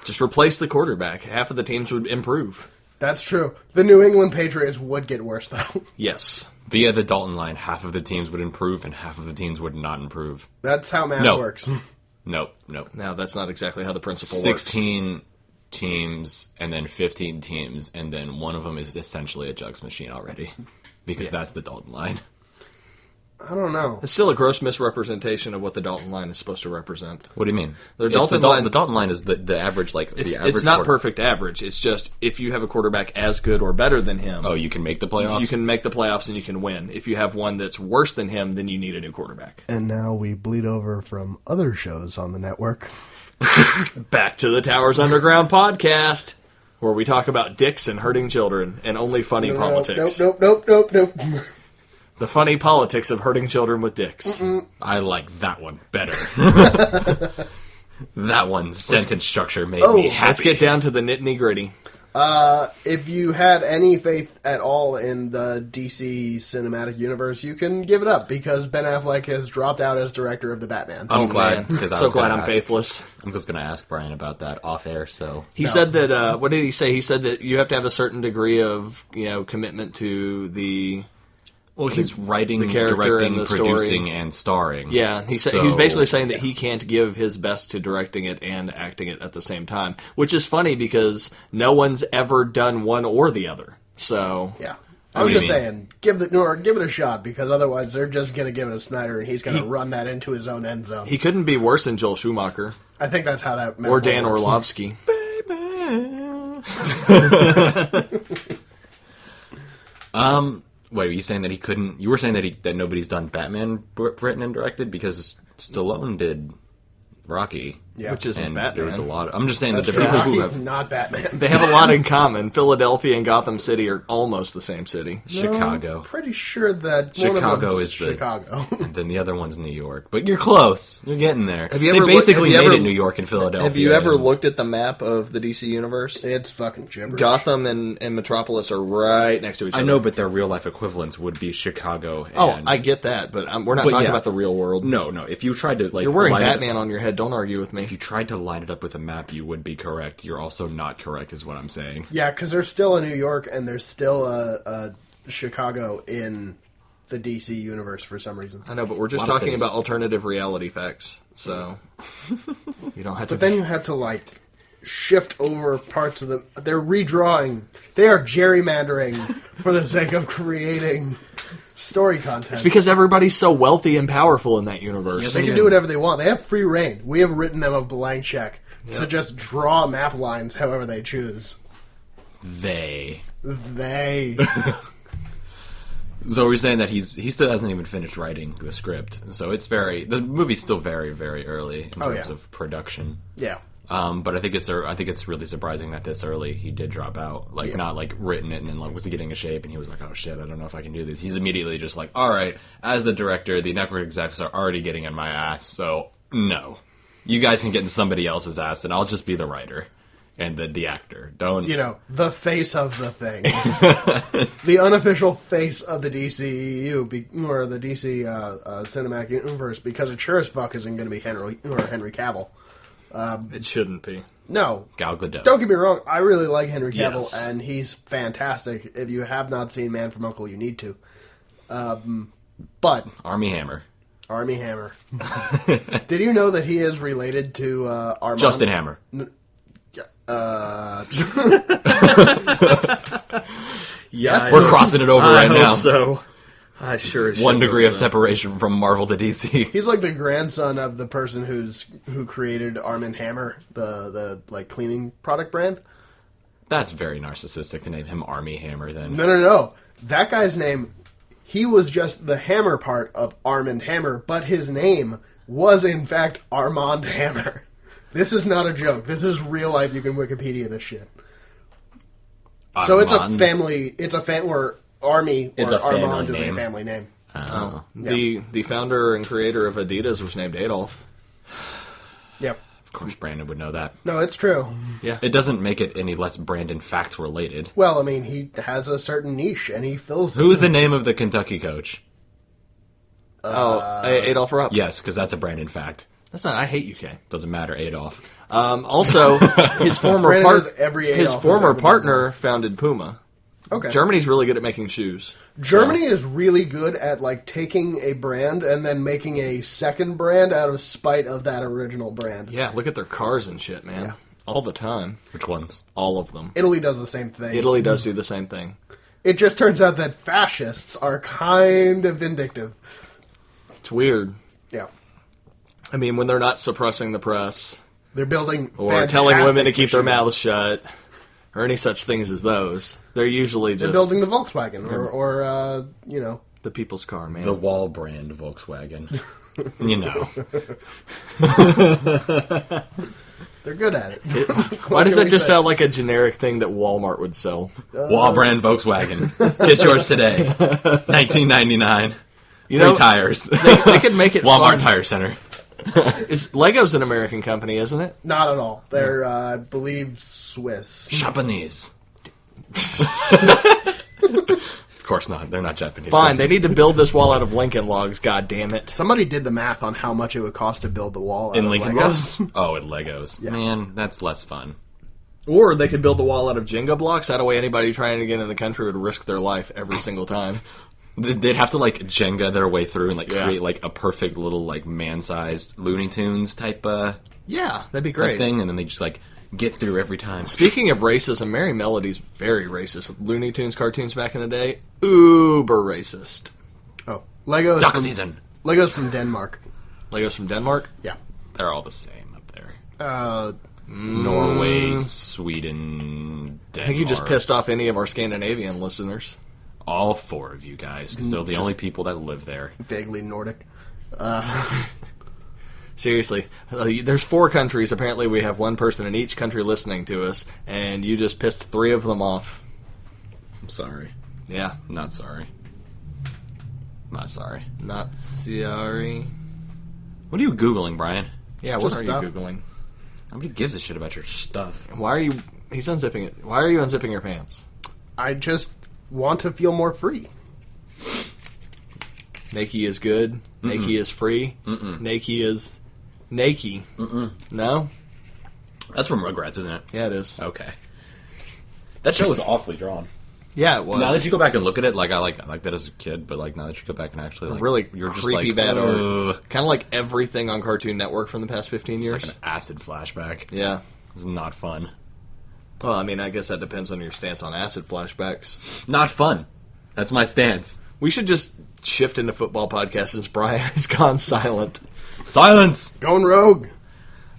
[SPEAKER 1] Just replace the quarterback. Half of the teams would improve.
[SPEAKER 2] That's true. The New England Patriots would get worse, though.
[SPEAKER 1] Yes.
[SPEAKER 3] Via the Dalton line, half of the teams would improve and half of the teams would not improve.
[SPEAKER 2] That's how math
[SPEAKER 3] No.
[SPEAKER 2] works.
[SPEAKER 3] Nope.
[SPEAKER 1] Now that's not exactly how the principle works.
[SPEAKER 3] 16 teams and then 15 teams, and then one of them is essentially a jugs machine already. Because that's the Dalton line.
[SPEAKER 2] I don't know.
[SPEAKER 1] It's still a gross misrepresentation of what the Dalton line is supposed to represent.
[SPEAKER 3] What do you mean?
[SPEAKER 1] The
[SPEAKER 3] It's
[SPEAKER 1] Dalton
[SPEAKER 3] the
[SPEAKER 1] line-
[SPEAKER 3] Dalton line is the average, like,
[SPEAKER 1] It's,
[SPEAKER 3] the average
[SPEAKER 1] it's not
[SPEAKER 3] quarter-
[SPEAKER 1] perfect average. It's just if you have a quarterback as good or better than him,
[SPEAKER 3] Oh, you can make the playoffs?
[SPEAKER 1] you can make the playoffs and you can win. If you have one that's worse than him, then you need a new quarterback.
[SPEAKER 2] And now we bleed over from other shows on the network.
[SPEAKER 1] Back to the Towers Underground podcast, where we talk about dicks and hurting children and only funny politics.
[SPEAKER 2] Nope.
[SPEAKER 1] The funny politics of hurting children with dicks.
[SPEAKER 3] I like that one better. That one sentence structure made
[SPEAKER 2] Oh,
[SPEAKER 3] me happy.
[SPEAKER 1] Let's get down to the nitty gritty.
[SPEAKER 2] If you had any faith at all in the DC cinematic universe, you can give it up because Ben Affleck has dropped out as director of the Batman.
[SPEAKER 3] I'm glad,
[SPEAKER 1] Man.
[SPEAKER 3] because I
[SPEAKER 1] So
[SPEAKER 3] was
[SPEAKER 1] glad
[SPEAKER 3] gonna
[SPEAKER 1] I'm
[SPEAKER 3] ask-
[SPEAKER 1] faithless.
[SPEAKER 3] I'm just going to ask Brian about that off air, so...
[SPEAKER 1] He said that. What did he say? He said that you have to have a certain degree of commitment to the.
[SPEAKER 3] Well, he's writing,
[SPEAKER 1] the character
[SPEAKER 3] directing,
[SPEAKER 1] and the story.
[SPEAKER 3] producing, and starring.
[SPEAKER 1] Yeah, he
[SPEAKER 3] so,
[SPEAKER 1] was basically saying that he can't give his best to directing it and acting it at the same time, which is funny because no one's ever done one or the other. So
[SPEAKER 2] Yeah.
[SPEAKER 3] What
[SPEAKER 2] I'm
[SPEAKER 3] do you
[SPEAKER 2] just
[SPEAKER 3] mean?
[SPEAKER 2] saying, give it a shot because otherwise they're just going to give it to Snyder and he's going to run that into his own end zone.
[SPEAKER 1] he couldn't be worse than Joel Schumacher
[SPEAKER 2] I think that's how that
[SPEAKER 1] or
[SPEAKER 2] metaphor
[SPEAKER 1] Dan
[SPEAKER 2] works.
[SPEAKER 1] Orlovsky.
[SPEAKER 3] Wait, are you saying that he couldn't... You were saying that nobody's done Batman written and directed because Stallone did Rocky.
[SPEAKER 2] Yeah.
[SPEAKER 1] Which isn't
[SPEAKER 3] And
[SPEAKER 1] Batman.
[SPEAKER 3] there was a lot... I'm just saying
[SPEAKER 2] That's
[SPEAKER 3] that the
[SPEAKER 2] true.
[SPEAKER 3] people who
[SPEAKER 2] Rocky's
[SPEAKER 3] have...
[SPEAKER 2] not Batman.
[SPEAKER 1] They have a lot in common. Philadelphia and Gotham City are almost the same city.
[SPEAKER 3] Chicago.
[SPEAKER 2] Pretty sure that one of
[SPEAKER 3] Chicago
[SPEAKER 2] them's
[SPEAKER 3] is the-
[SPEAKER 2] Chicago.
[SPEAKER 3] And then the other one's New York. But you're close. You're getting there.
[SPEAKER 1] Have you
[SPEAKER 3] They
[SPEAKER 1] ever
[SPEAKER 3] basically
[SPEAKER 1] have you
[SPEAKER 3] made
[SPEAKER 1] ever-
[SPEAKER 3] it New York and Philadelphia.
[SPEAKER 1] Have you ever
[SPEAKER 3] and-
[SPEAKER 1] looked at the map of the DC universe?
[SPEAKER 2] It's fucking gibberish.
[SPEAKER 1] Gotham and Metropolis are right next to each other.
[SPEAKER 3] I know, but their real life equivalents would be Chicago. And...
[SPEAKER 1] Oh, I get that, but we're not
[SPEAKER 3] But
[SPEAKER 1] talking
[SPEAKER 3] yeah.
[SPEAKER 1] about the real world.
[SPEAKER 3] No. If you tried to, like...
[SPEAKER 1] You're wearing
[SPEAKER 3] line it-
[SPEAKER 1] Batman on your head. Don't argue with me.
[SPEAKER 3] If you tried to line it up with a map, you would be correct. You're also not correct, is what I'm saying.
[SPEAKER 2] Yeah, because there's still a New York and there's still a Chicago in the DC universe for some reason.
[SPEAKER 1] I know, but we're just
[SPEAKER 3] Lot of
[SPEAKER 1] talking
[SPEAKER 3] cities.
[SPEAKER 1] about alternative reality facts, so you don't have to.
[SPEAKER 2] But then you have to like shift over parts of them. They're redrawing. They are gerrymandering for the sake of creating story content.
[SPEAKER 1] It's because everybody's so wealthy and powerful in that universe.
[SPEAKER 2] They can do whatever they want. They have free reign. We have written them a blank check to just draw map lines however they choose.
[SPEAKER 3] They.
[SPEAKER 2] They.
[SPEAKER 3] So we're saying that he still hasn't even finished writing the script. So it's the movie's still very, very early in
[SPEAKER 2] Oh,
[SPEAKER 3] terms
[SPEAKER 2] yeah.
[SPEAKER 3] of production.
[SPEAKER 2] Yeah.
[SPEAKER 3] But I think it's really surprising that this early he did drop out. Like,
[SPEAKER 2] Yeah.
[SPEAKER 3] not like written it and then like was he getting a shape and he was like, oh shit, I don't know if I can do this. He's immediately just like, all right, as the director, the network execs are already getting in my ass, so no. You guys can get in somebody else's ass, and I'll just be the writer and the actor. Don't
[SPEAKER 2] the face of the thing, the unofficial face of the DCEU or the DC cinematic universe, because it sure as fuck isn't going to be Henry Cavill.
[SPEAKER 1] It shouldn't be.
[SPEAKER 2] No,
[SPEAKER 3] Gal Gadot.
[SPEAKER 2] don't get me wrong. I really like Henry Cavill,
[SPEAKER 3] Yes.
[SPEAKER 2] and he's fantastic. If you have not seen Man from U.N.C.L.E., you need to. But
[SPEAKER 3] Army Hammer.
[SPEAKER 2] Army Hammer. Did you know that he is related to Armand?
[SPEAKER 3] Justin Hammer.
[SPEAKER 1] Yeah,
[SPEAKER 3] We're crossing it over right now.
[SPEAKER 1] So I sure as
[SPEAKER 3] 1
[SPEAKER 1] shit
[SPEAKER 3] degree
[SPEAKER 1] hope
[SPEAKER 3] of
[SPEAKER 1] so.
[SPEAKER 3] separation from Marvel to DC.
[SPEAKER 2] He's like the grandson of the person who created Arm & Hammer, the like cleaning product brand.
[SPEAKER 3] That's very narcissistic to name him Army Hammer. Then
[SPEAKER 2] No. That guy's name, he was just the hammer part of Arm & Hammer, but his name was in fact Armand Hammer. This is not a joke. This is real life. You can Wikipedia this shit. So it's a
[SPEAKER 3] Armand.
[SPEAKER 2] family. It's a or Army
[SPEAKER 3] It's
[SPEAKER 2] or
[SPEAKER 3] a family
[SPEAKER 2] Armand is a
[SPEAKER 3] name.
[SPEAKER 2] family name.
[SPEAKER 3] Oh.
[SPEAKER 1] The founder and creator of Adidas was named Adolf.
[SPEAKER 2] Yep.
[SPEAKER 3] Of course, Brandon would know that.
[SPEAKER 2] No, it's true.
[SPEAKER 1] Yeah.
[SPEAKER 3] It doesn't make it any less Brandon fact related.
[SPEAKER 2] Well, I mean, he has a certain niche, and he fills it.
[SPEAKER 3] Who is the name of the Kentucky coach?
[SPEAKER 1] Adolf Rupp.
[SPEAKER 3] Yes, because that's a Brandon fact.
[SPEAKER 1] That's not. I hate UK.
[SPEAKER 3] Doesn't matter, Adolf.
[SPEAKER 1] Also, his former
[SPEAKER 2] Brandon knows every
[SPEAKER 1] his
[SPEAKER 2] Adolf
[SPEAKER 1] former
[SPEAKER 2] who's ever been
[SPEAKER 1] partner founded Puma.
[SPEAKER 2] Okay.
[SPEAKER 1] Germany's really good at making shoes.
[SPEAKER 2] Germany is really good at like taking a brand and then making a second brand out of spite of that original brand.
[SPEAKER 1] Yeah, look at their cars and shit, man.
[SPEAKER 2] Yeah.
[SPEAKER 1] All the time.
[SPEAKER 3] Which ones?
[SPEAKER 1] All of them.
[SPEAKER 2] Italy does the same thing.
[SPEAKER 1] Italy does do the same thing.
[SPEAKER 2] It just turns out that fascists are kind of vindictive.
[SPEAKER 1] It's weird.
[SPEAKER 2] Yeah.
[SPEAKER 1] I mean, when they're not suppressing the press
[SPEAKER 2] They're building
[SPEAKER 1] or telling women to keep their
[SPEAKER 2] machines.
[SPEAKER 1] mouths shut or any such things as those, they're usually
[SPEAKER 2] They're
[SPEAKER 1] just
[SPEAKER 2] building the Volkswagen or
[SPEAKER 1] the people's car, man.
[SPEAKER 3] The Wall brand Volkswagen. You know.
[SPEAKER 2] they're good at it.
[SPEAKER 1] Why does that just sound like a generic thing that Walmart would sell?
[SPEAKER 3] Wall brand Volkswagen. Get yours today. $19.99.
[SPEAKER 1] You
[SPEAKER 3] Free
[SPEAKER 1] know,
[SPEAKER 3] tires.
[SPEAKER 1] they could make it
[SPEAKER 3] Walmart
[SPEAKER 1] fun.
[SPEAKER 3] Tire Center.
[SPEAKER 1] Lego's an American company, isn't it?
[SPEAKER 2] Not at all. They're, I believe, Swiss.
[SPEAKER 3] Japanese. Of course not. They're not Japanese.
[SPEAKER 1] Fine, they need to build this wall out of Lincoln Logs, god damn it.
[SPEAKER 2] Somebody did the math on how much it would cost to build the wall out
[SPEAKER 3] In
[SPEAKER 2] of
[SPEAKER 3] Lincoln
[SPEAKER 2] Legos.
[SPEAKER 3] Logs? Oh, in Legos. Man, that's less fun.
[SPEAKER 1] Or they could build the wall out of Jenga blocks, that way anybody trying to get in the country would risk their life every single time.
[SPEAKER 3] They'd have to like Jenga their way through and like
[SPEAKER 1] Yeah.
[SPEAKER 3] create like a perfect little like man-sized Looney Tunes type
[SPEAKER 1] Yeah, that'd be
[SPEAKER 3] type
[SPEAKER 1] great.
[SPEAKER 3] thing, and then they just like get through every time.
[SPEAKER 1] Speaking of racism, Merry Melody's very racist. Looney Tunes cartoons back in the day, uber racist.
[SPEAKER 2] Oh, Legos.
[SPEAKER 3] Duck
[SPEAKER 2] from,
[SPEAKER 3] season.
[SPEAKER 2] Legos from Denmark.
[SPEAKER 1] Legos from Denmark?
[SPEAKER 2] Yeah.
[SPEAKER 3] They're all the same up there.
[SPEAKER 2] Mm.
[SPEAKER 3] Norway, Sweden, Denmark.
[SPEAKER 1] I think you just pissed off any of our Scandinavian listeners.
[SPEAKER 3] all 4 of you guys because they're the only people that live there.
[SPEAKER 2] Vaguely Nordic.
[SPEAKER 1] Seriously, there's 4 countries. Apparently, we have one person in each country listening to us, and you just pissed 3 of them off.
[SPEAKER 3] I'm sorry.
[SPEAKER 1] Yeah,
[SPEAKER 3] Not sorry. Not sorry.
[SPEAKER 1] not sorry.
[SPEAKER 3] What are you Googling, Brian?
[SPEAKER 1] Yeah, what
[SPEAKER 2] Just
[SPEAKER 1] are
[SPEAKER 2] stuff.
[SPEAKER 1] you googling?
[SPEAKER 3] Nobody gives a shit about your stuff.
[SPEAKER 1] Why are you? He's unzipping it. Why are you unzipping your pants?
[SPEAKER 2] I just want to feel more free.
[SPEAKER 1] Nike is good. Nike is free. Nike is Nike. No?
[SPEAKER 3] That's from Rugrats, isn't it?
[SPEAKER 1] Yeah, it is.
[SPEAKER 3] Okay. That show was awfully drawn.
[SPEAKER 1] Yeah, it was.
[SPEAKER 3] Now that you go back and look at it, like I like that as a kid, but like now that you go back and actually like
[SPEAKER 1] really
[SPEAKER 3] you're just
[SPEAKER 1] creepy
[SPEAKER 3] like
[SPEAKER 1] bad
[SPEAKER 3] "Ugh."
[SPEAKER 1] art. Kind of like everything on Cartoon Network from the past 15 years.
[SPEAKER 3] It's like an acid flashback.
[SPEAKER 1] Yeah.
[SPEAKER 3] It's not fun.
[SPEAKER 1] Well, I mean, I guess that depends on your stance on acid flashbacks.
[SPEAKER 3] Not fun. That's my stance.
[SPEAKER 1] We should just shift into football podcasts since Brian has gone silent.
[SPEAKER 3] Silence.
[SPEAKER 2] Going rogue.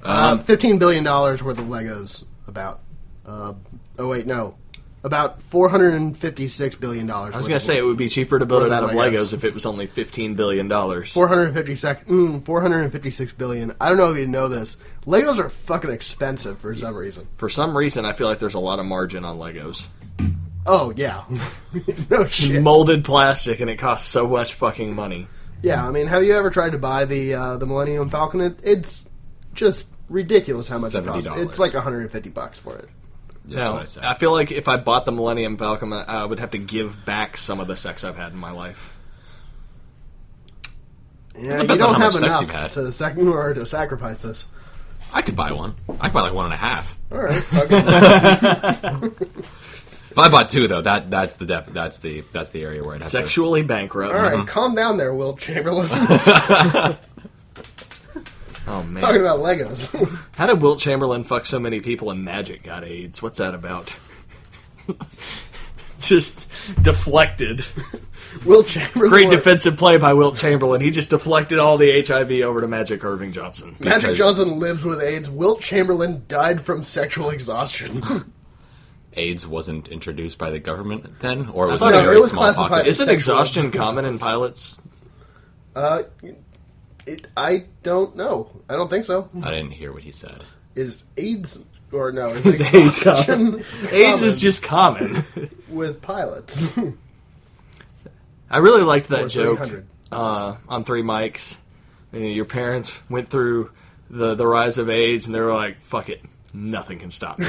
[SPEAKER 2] $15 billion worth of Legos. About. About $456 billion.
[SPEAKER 1] I was going to say it would be cheaper to build it out of Legos if it was only $15 billion.
[SPEAKER 2] $456 billion. I don't know if you know this. Legos are fucking expensive for some reason.
[SPEAKER 1] For some reason, I feel like there's a lot of margin on Legos.
[SPEAKER 2] Oh, yeah. No shit.
[SPEAKER 1] Molded plastic, and it costs so much fucking money.
[SPEAKER 2] Yeah, I mean, have you ever tried to buy the Millennium Falcon? It's just ridiculous how much it costs.
[SPEAKER 3] $70.
[SPEAKER 2] It's like $150 for it.
[SPEAKER 3] That's
[SPEAKER 1] No,
[SPEAKER 3] what I said.
[SPEAKER 1] I feel like if I bought the Millennium Falcon, I would have to give back some of the sex I've had in my life.
[SPEAKER 2] Yeah, you
[SPEAKER 3] Depends on
[SPEAKER 2] don't
[SPEAKER 3] how
[SPEAKER 2] have
[SPEAKER 3] much sex you've
[SPEAKER 2] enough
[SPEAKER 3] had.
[SPEAKER 2] to sacrifice this.
[SPEAKER 3] I could buy one. I could buy like 1.5.
[SPEAKER 2] All right. Okay.
[SPEAKER 3] If I bought 2, though, that's the area where I'd have
[SPEAKER 1] Sexually bankrupt.
[SPEAKER 2] All right. Calm down there, Wilt Chamberlain.
[SPEAKER 1] Oh, man.
[SPEAKER 2] Talking about Legos.
[SPEAKER 1] How did Wilt Chamberlain fuck so many people and Magic got AIDS? What's that about? Just deflected.
[SPEAKER 2] Wilt Chamberlain.
[SPEAKER 1] Great defensive play by Wilt Chamberlain. He just deflected all the HIV over to Magic Irving Johnson.
[SPEAKER 2] Magic
[SPEAKER 3] because-
[SPEAKER 2] Johnson lives with AIDS. Wilt Chamberlain died from sexual exhaustion.
[SPEAKER 3] AIDS wasn't introduced by the government then, or was
[SPEAKER 1] thought
[SPEAKER 3] it a
[SPEAKER 1] it
[SPEAKER 3] very
[SPEAKER 2] was
[SPEAKER 3] small
[SPEAKER 2] classified
[SPEAKER 3] pocket?
[SPEAKER 2] as-
[SPEAKER 1] Isn't
[SPEAKER 2] Sexual
[SPEAKER 1] exhaustion common in pilots?
[SPEAKER 2] I don't know. I don't think so.
[SPEAKER 3] I didn't hear what he said.
[SPEAKER 2] Is AIDS or no? Is
[SPEAKER 1] Is AIDS
[SPEAKER 2] exhaustion
[SPEAKER 1] AIDS is
[SPEAKER 2] common
[SPEAKER 1] just common.
[SPEAKER 2] with pilots.
[SPEAKER 1] I really liked that
[SPEAKER 2] Or
[SPEAKER 1] joke
[SPEAKER 2] 300.
[SPEAKER 1] On Three Mics. You know, your parents went through the rise of AIDS, and they were like, "Fuck it, nothing can stop me."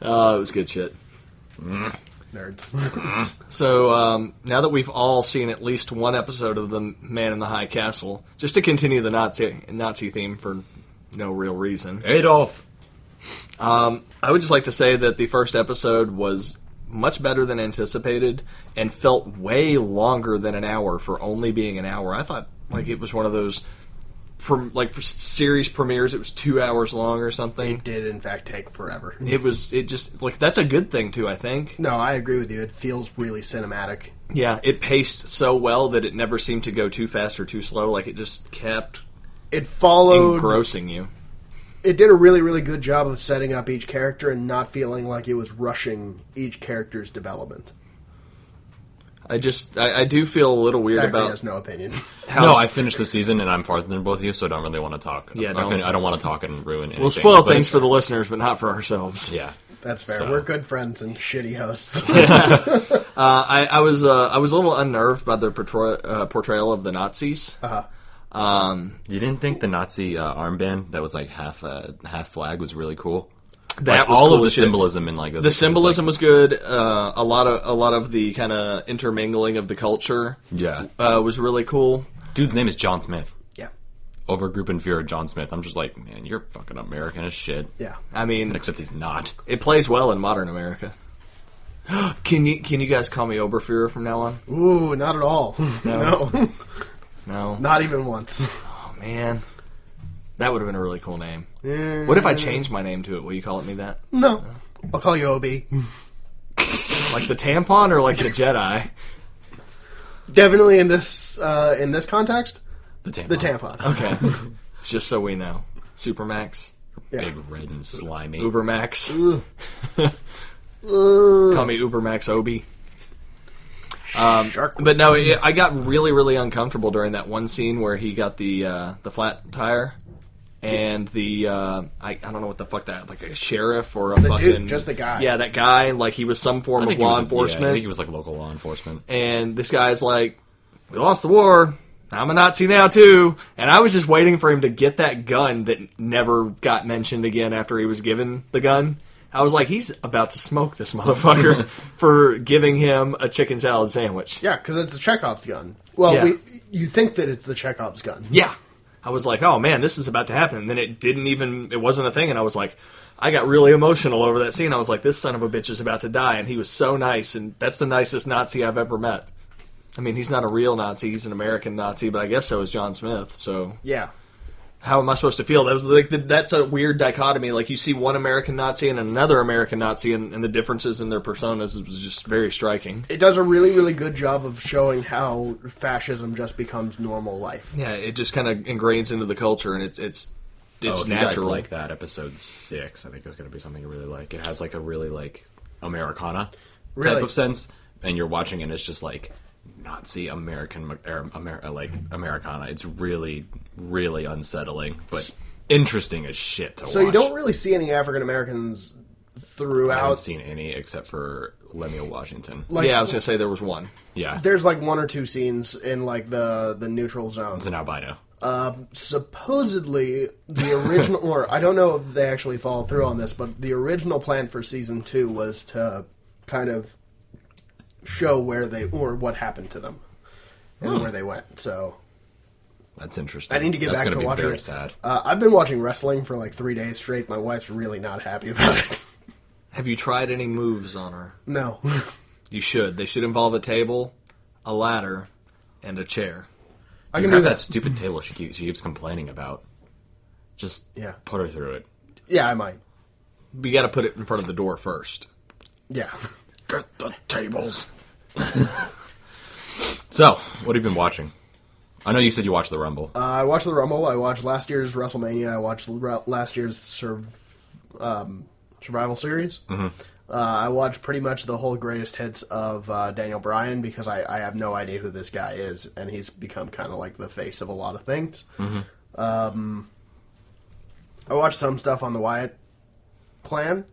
[SPEAKER 1] Oh, it was good shit.
[SPEAKER 2] Nerds.
[SPEAKER 1] So now that we've all seen at least one episode of The Man in the High Castle, just to continue the Nazi theme for no real reason,
[SPEAKER 3] Adolf.
[SPEAKER 1] I would just like to say that the first episode was much better than anticipated and felt way longer than an hour for only being an hour. I thought like it was one of those series premieres. It was 2 hours long or something.
[SPEAKER 2] It did in fact take forever.
[SPEAKER 1] It just like that's a good thing too, I think.
[SPEAKER 2] No, I agree with you. It feels really cinematic.
[SPEAKER 1] Yeah, it paced so well that it never seemed to go too fast or too slow. Like it just kept
[SPEAKER 2] It followed.
[SPEAKER 1] engrossing you.
[SPEAKER 2] It did a really, really good job of setting up each character and not feeling like it was rushing each character's development.
[SPEAKER 1] I do feel a little weird
[SPEAKER 2] Thackeray
[SPEAKER 1] about
[SPEAKER 2] has no opinion.
[SPEAKER 1] how
[SPEAKER 3] No, I finished the season and I'm farther than both of you, so I don't really want to talk.
[SPEAKER 1] Yeah,
[SPEAKER 3] I don't want to talk and ruin anything.
[SPEAKER 1] we'll spoil
[SPEAKER 3] but
[SPEAKER 1] things
[SPEAKER 3] it's-
[SPEAKER 1] for the listeners, but not for ourselves.
[SPEAKER 3] Yeah.
[SPEAKER 2] That's fair.
[SPEAKER 3] So-
[SPEAKER 2] We're good friends and shitty hosts.
[SPEAKER 1] I was a little unnerved by the portrayal of the Nazis.
[SPEAKER 3] You didn't think the Nazi armband that was like half flag was really cool?
[SPEAKER 1] That
[SPEAKER 3] Like,
[SPEAKER 1] was
[SPEAKER 3] all
[SPEAKER 1] cool
[SPEAKER 3] of the
[SPEAKER 1] as shit.
[SPEAKER 3] symbolism in like
[SPEAKER 1] The symbolism was good. A lot of the kind of intermingling of the culture
[SPEAKER 3] yeah.
[SPEAKER 1] was really cool.
[SPEAKER 3] Dude's name is John Smith.
[SPEAKER 2] Yeah.
[SPEAKER 3] Obergruppenführer John Smith. I'm just like, man, you're fucking American as shit.
[SPEAKER 2] Yeah.
[SPEAKER 1] I mean,
[SPEAKER 3] Except he's not.
[SPEAKER 1] it plays well in modern America. Can you guys call me Oberfuhrer from now on?
[SPEAKER 2] Ooh, not at all. No.
[SPEAKER 1] No.
[SPEAKER 2] Not even once.
[SPEAKER 1] Oh man, that would have been a really cool name.
[SPEAKER 2] Eh,
[SPEAKER 1] What if I changed my name to it? Will you call it me that?
[SPEAKER 2] No. I'll call you OB.
[SPEAKER 1] Like the tampon or like the Jedi?
[SPEAKER 2] Definitely in this context,
[SPEAKER 3] The tampon.
[SPEAKER 2] the tampon.
[SPEAKER 1] Okay, just so we know. Supermax,
[SPEAKER 2] Yeah.
[SPEAKER 3] Big red and slimy.
[SPEAKER 1] Ubermax. Call me Ubermax Obi.
[SPEAKER 2] Shark.
[SPEAKER 1] But no, I got really, really uncomfortable during that one scene where he got the flat tire, and the I don't know what the fuck that, like a sheriff or a
[SPEAKER 2] The
[SPEAKER 1] fucking
[SPEAKER 2] dude, just the guy.
[SPEAKER 1] Yeah, that guy, like he was some form
[SPEAKER 3] I
[SPEAKER 1] of
[SPEAKER 3] think he
[SPEAKER 1] law
[SPEAKER 3] was-
[SPEAKER 1] enforcement.
[SPEAKER 3] Yeah, I think he was like local law enforcement.
[SPEAKER 1] And this guy's like, "We lost the war. I'm a Nazi now too." And I was just waiting for him to get that gun that never got mentioned again after he was given the gun. I was like, he's about to smoke this motherfucker for giving him a chicken salad sandwich.
[SPEAKER 2] Yeah, because it's a Chekhov's gun. Well,
[SPEAKER 1] Yeah.
[SPEAKER 2] you think that it's the Chekhov's gun.
[SPEAKER 1] Yeah. I was like, oh man, this is about to happen. And then it wasn't a thing. And I was like, I got really emotional over that scene. I was like, this son of a bitch is about to die. And he was so nice. And that's the nicest Nazi I've ever met. I mean, he's not a real Nazi. He's an American Nazi, but I guess so is John Smith. So
[SPEAKER 2] Yeah.
[SPEAKER 1] how am I supposed to feel? That was like that's a weird dichotomy. Like you see one American Nazi and another American Nazi, and the differences in their personas was just very striking.
[SPEAKER 2] It does a really, really good job of showing how fascism just becomes normal life.
[SPEAKER 1] Yeah, it just kind of ingrains into the culture, and it's
[SPEAKER 3] If you guys
[SPEAKER 1] natural.
[SPEAKER 3] like that, episode 6, I think is going to be something you really like. It has like a really like Americana
[SPEAKER 2] Really?
[SPEAKER 3] type of sense, and you're watching and it's just like Nazi American like Americana. It's really, really unsettling, but interesting as shit to watch.
[SPEAKER 2] So you don't really see any African Americans
[SPEAKER 3] I haven't
[SPEAKER 2] throughout.
[SPEAKER 3] seen any except for Lemuel Washington.
[SPEAKER 2] Like,
[SPEAKER 1] Yeah, I was gonna say there was one.
[SPEAKER 3] Yeah,
[SPEAKER 2] there's like one or two scenes in like the neutral zone.
[SPEAKER 3] it's an albino.
[SPEAKER 2] Supposedly, the original, or I don't know if they actually follow through on this, but the original plan for season 2 was to kind of show where they, or what happened to them, and where they went. So
[SPEAKER 3] That's interesting.
[SPEAKER 2] I need to get back to
[SPEAKER 3] watching
[SPEAKER 2] watching
[SPEAKER 3] very
[SPEAKER 2] it.
[SPEAKER 3] Sad.
[SPEAKER 2] I've been watching wrestling for like 3 days straight. My wife's really not happy about it.
[SPEAKER 1] Have you tried any moves on her?
[SPEAKER 2] No.
[SPEAKER 1] You should. They should involve a table, a ladder, and a chair.
[SPEAKER 2] I
[SPEAKER 3] You
[SPEAKER 2] can do
[SPEAKER 3] have
[SPEAKER 2] that.
[SPEAKER 3] that stupid table she keeps complaining about. Just put her through it.
[SPEAKER 2] Yeah, I might.
[SPEAKER 1] But you got to put it in front of the door first.
[SPEAKER 2] Yeah.
[SPEAKER 3] Get the tables. So, what have you been watching? I know you said you watched the Rumble.
[SPEAKER 2] I watched the Rumble. I watched last year's WrestleMania. I watched last year's Survival Series. Mm-hmm. I watched pretty much the whole greatest hits of Daniel Bryan because I have no idea who this guy is, and he's become kind of like the face of a lot of things. Mm-hmm. I watched some stuff on the Wyatt clan.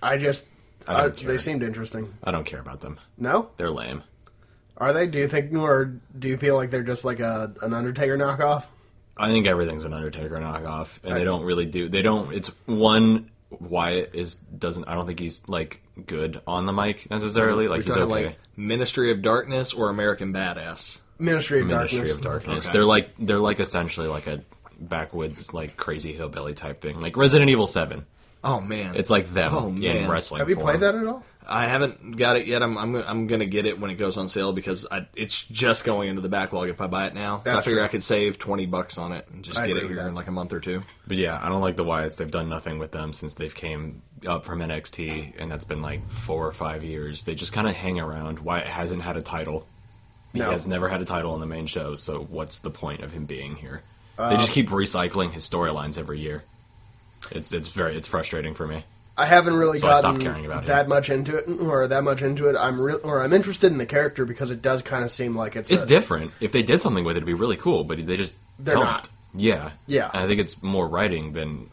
[SPEAKER 2] I don't care. They seemed interesting.
[SPEAKER 3] I don't care about them.
[SPEAKER 2] No?
[SPEAKER 3] They're lame.
[SPEAKER 2] Are they? Do you think, or do you feel like they're just like an Undertaker knockoff?
[SPEAKER 3] I think everything's an Undertaker knockoff, and they don't really do. They don't. It's one. Wyatt doesn't. I don't think he's like good on the mic necessarily. Like he's okay.
[SPEAKER 1] Like Ministry of Darkness or American Badass.
[SPEAKER 2] Ministry of
[SPEAKER 3] Darkness.
[SPEAKER 1] Okay.
[SPEAKER 3] They're like essentially like a backwoods like crazy hillbilly type thing, like Resident Evil 7.
[SPEAKER 1] Oh man,
[SPEAKER 3] It's like them in wrestling.
[SPEAKER 2] Have you
[SPEAKER 3] form.
[SPEAKER 2] played that at all?
[SPEAKER 1] I haven't got it yet. I'm gonna get it when it goes on sale because it's just going into the backlog if I buy it now. So I figure I could save $20 on it and just get it here in like a month or two.
[SPEAKER 3] But yeah, I don't like the Wyatts. They've done nothing with them since they've came up from NXT, and that's been like 4 or 5 years. They just kind of hang around. Wyatt hasn't had a title. He has never had a title on the main shows. So what's the point of him being here? They just keep recycling his storylines every year. It's frustrating for me.
[SPEAKER 2] I haven't really
[SPEAKER 3] So I stopped
[SPEAKER 2] gotten
[SPEAKER 3] caring about
[SPEAKER 2] that
[SPEAKER 3] him.
[SPEAKER 2] much into it, or that much into it. I'm interested in the character because it does kind of seem like it's
[SPEAKER 3] Different. If they did something with it, it'd be really cool. But they just
[SPEAKER 2] They're
[SPEAKER 3] don't.
[SPEAKER 2] not.
[SPEAKER 3] Yeah,
[SPEAKER 2] Yeah.
[SPEAKER 3] And I think it's more writing than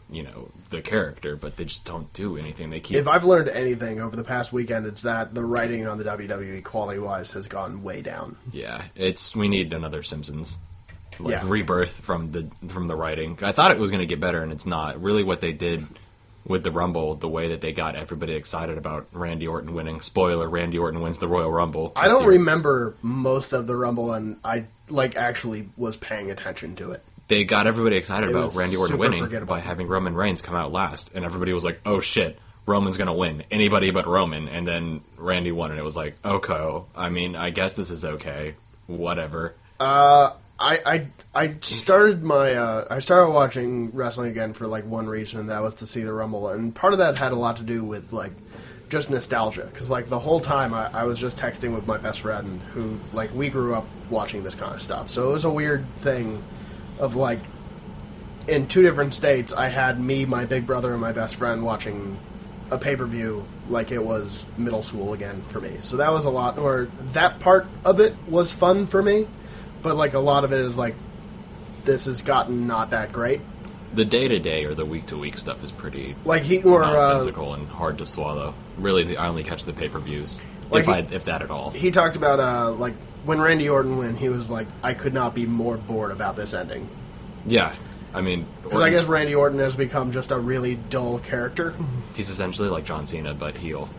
[SPEAKER 3] the character, but they just don't do anything. They keep.
[SPEAKER 2] If I've learned anything over the past weekend, it's that the writing on the WWE quality-wise has gone way down.
[SPEAKER 3] Yeah, we need another Simpsons. Rebirth from the writing. I thought it was going to get better, and it's not. Really, what they did with the Rumble, the way that they got everybody excited about Randy Orton winning. Spoiler: Randy Orton wins the Royal Rumble.
[SPEAKER 2] I don't remember most of the Rumble, and I actually was paying attention to it.
[SPEAKER 3] They got everybody excited
[SPEAKER 2] It
[SPEAKER 3] about
[SPEAKER 2] was
[SPEAKER 3] Randy Orton
[SPEAKER 2] super
[SPEAKER 3] winning
[SPEAKER 2] forgettable.
[SPEAKER 3] by having Roman Reigns come out last, and everybody was like, "Oh shit, Roman's going to win. Anybody but Roman." And then Randy won, and it was like, "Okay, I mean, I guess this is okay. Whatever."
[SPEAKER 2] I started I started watching wrestling again for like one reason, and that was to see the Rumble, and part of that had a lot to do with like just nostalgia, because like the whole time I was just texting with my best friend who like we grew up watching this kind of stuff, so it was a weird thing of like in 2 different states I had me, my big brother, and my best friend watching a pay-per-view like it was middle school again for me. So that was a lot, or that part of it was fun for me, but like a lot of it is like this has gotten not that great.
[SPEAKER 3] The day-to-day or the week-to-week stuff is pretty
[SPEAKER 2] Like
[SPEAKER 3] nonsensical and hard to swallow. Really, I only catch the pay-per-views, if that at all.
[SPEAKER 2] He talked about like when Randy Orton won, he was like, I could not be more bored about this ending.
[SPEAKER 3] Yeah, I mean,
[SPEAKER 2] Because I guess Randy Orton has become just a really dull character.
[SPEAKER 3] he's essentially like John Cena, but heel.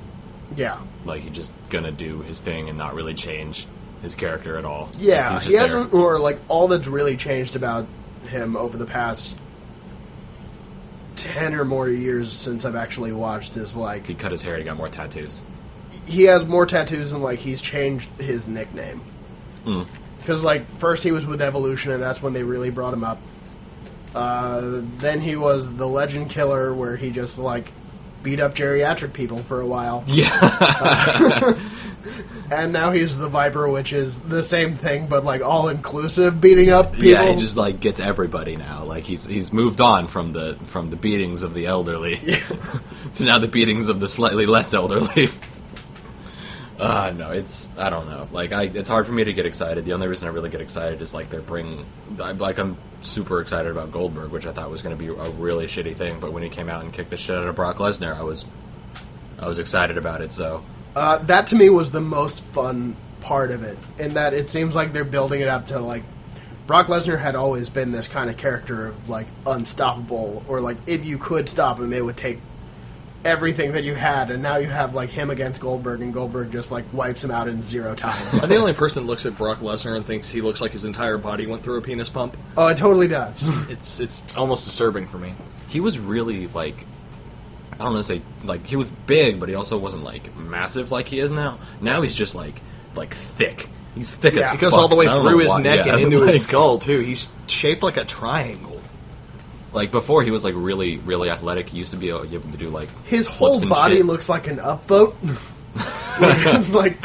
[SPEAKER 2] Yeah.
[SPEAKER 3] Like, he's just gonna do his thing and not really change his character at all.
[SPEAKER 2] Yeah,
[SPEAKER 3] he's just
[SPEAKER 2] he
[SPEAKER 3] there.
[SPEAKER 2] hasn't, or like all that's really changed about him over the past 10 or more years since I've actually watched is like
[SPEAKER 3] He cut his hair, he got more tattoos.
[SPEAKER 2] he has more tattoos and like he's changed his nickname. Because like first he was with Evolution and that's when they really brought him up. Then he was the Legend Killer where he just like beat up geriatric people for a while.
[SPEAKER 3] Yeah.
[SPEAKER 2] And now he's the Viper, which is the same thing, but like all inclusive, beating up people.
[SPEAKER 3] Yeah, he just like gets everybody now. Like he's moved on from the beatings of the elderly to now the beatings of the slightly less elderly. No, I don't know. Like it's hard for me to get excited. The only reason I really get excited is like I'm super excited about Goldberg, which I thought was going to be a really shitty thing. But when he came out and kicked the shit out of Brock Lesnar, I was excited about it. So.
[SPEAKER 2] That to me was the most fun part of it, in that it seems like they're building it up to like Brock Lesnar had always been this kind of character of, like, unstoppable, or, like, if you could stop him, it would take everything that you had, and now you have, like, him against Goldberg, and Goldberg just, like, wipes him out in 0 time.
[SPEAKER 1] I'm the only person that looks at Brock Lesnar and thinks he looks like his entire body went through a penis pump.
[SPEAKER 2] Oh, it totally does.
[SPEAKER 1] It's almost disturbing for me.
[SPEAKER 3] He was really, like, I don't want to say, like, he was big, but he also wasn't, like, massive like he is now. Now he's just, like thick. He's thick as
[SPEAKER 1] He goes
[SPEAKER 3] fuck.
[SPEAKER 1] all the way
[SPEAKER 3] I don't
[SPEAKER 1] through
[SPEAKER 3] know
[SPEAKER 1] his
[SPEAKER 3] why.
[SPEAKER 1] neck
[SPEAKER 3] Yeah,
[SPEAKER 1] and into
[SPEAKER 3] like,
[SPEAKER 1] his skull, too. He's shaped like a triangle.
[SPEAKER 3] Like, before, he was, like, really, really athletic. He used to be able to do, like,
[SPEAKER 2] His
[SPEAKER 3] flips
[SPEAKER 2] whole
[SPEAKER 3] and
[SPEAKER 2] body
[SPEAKER 3] shit.
[SPEAKER 2] looks like an upvote. It's like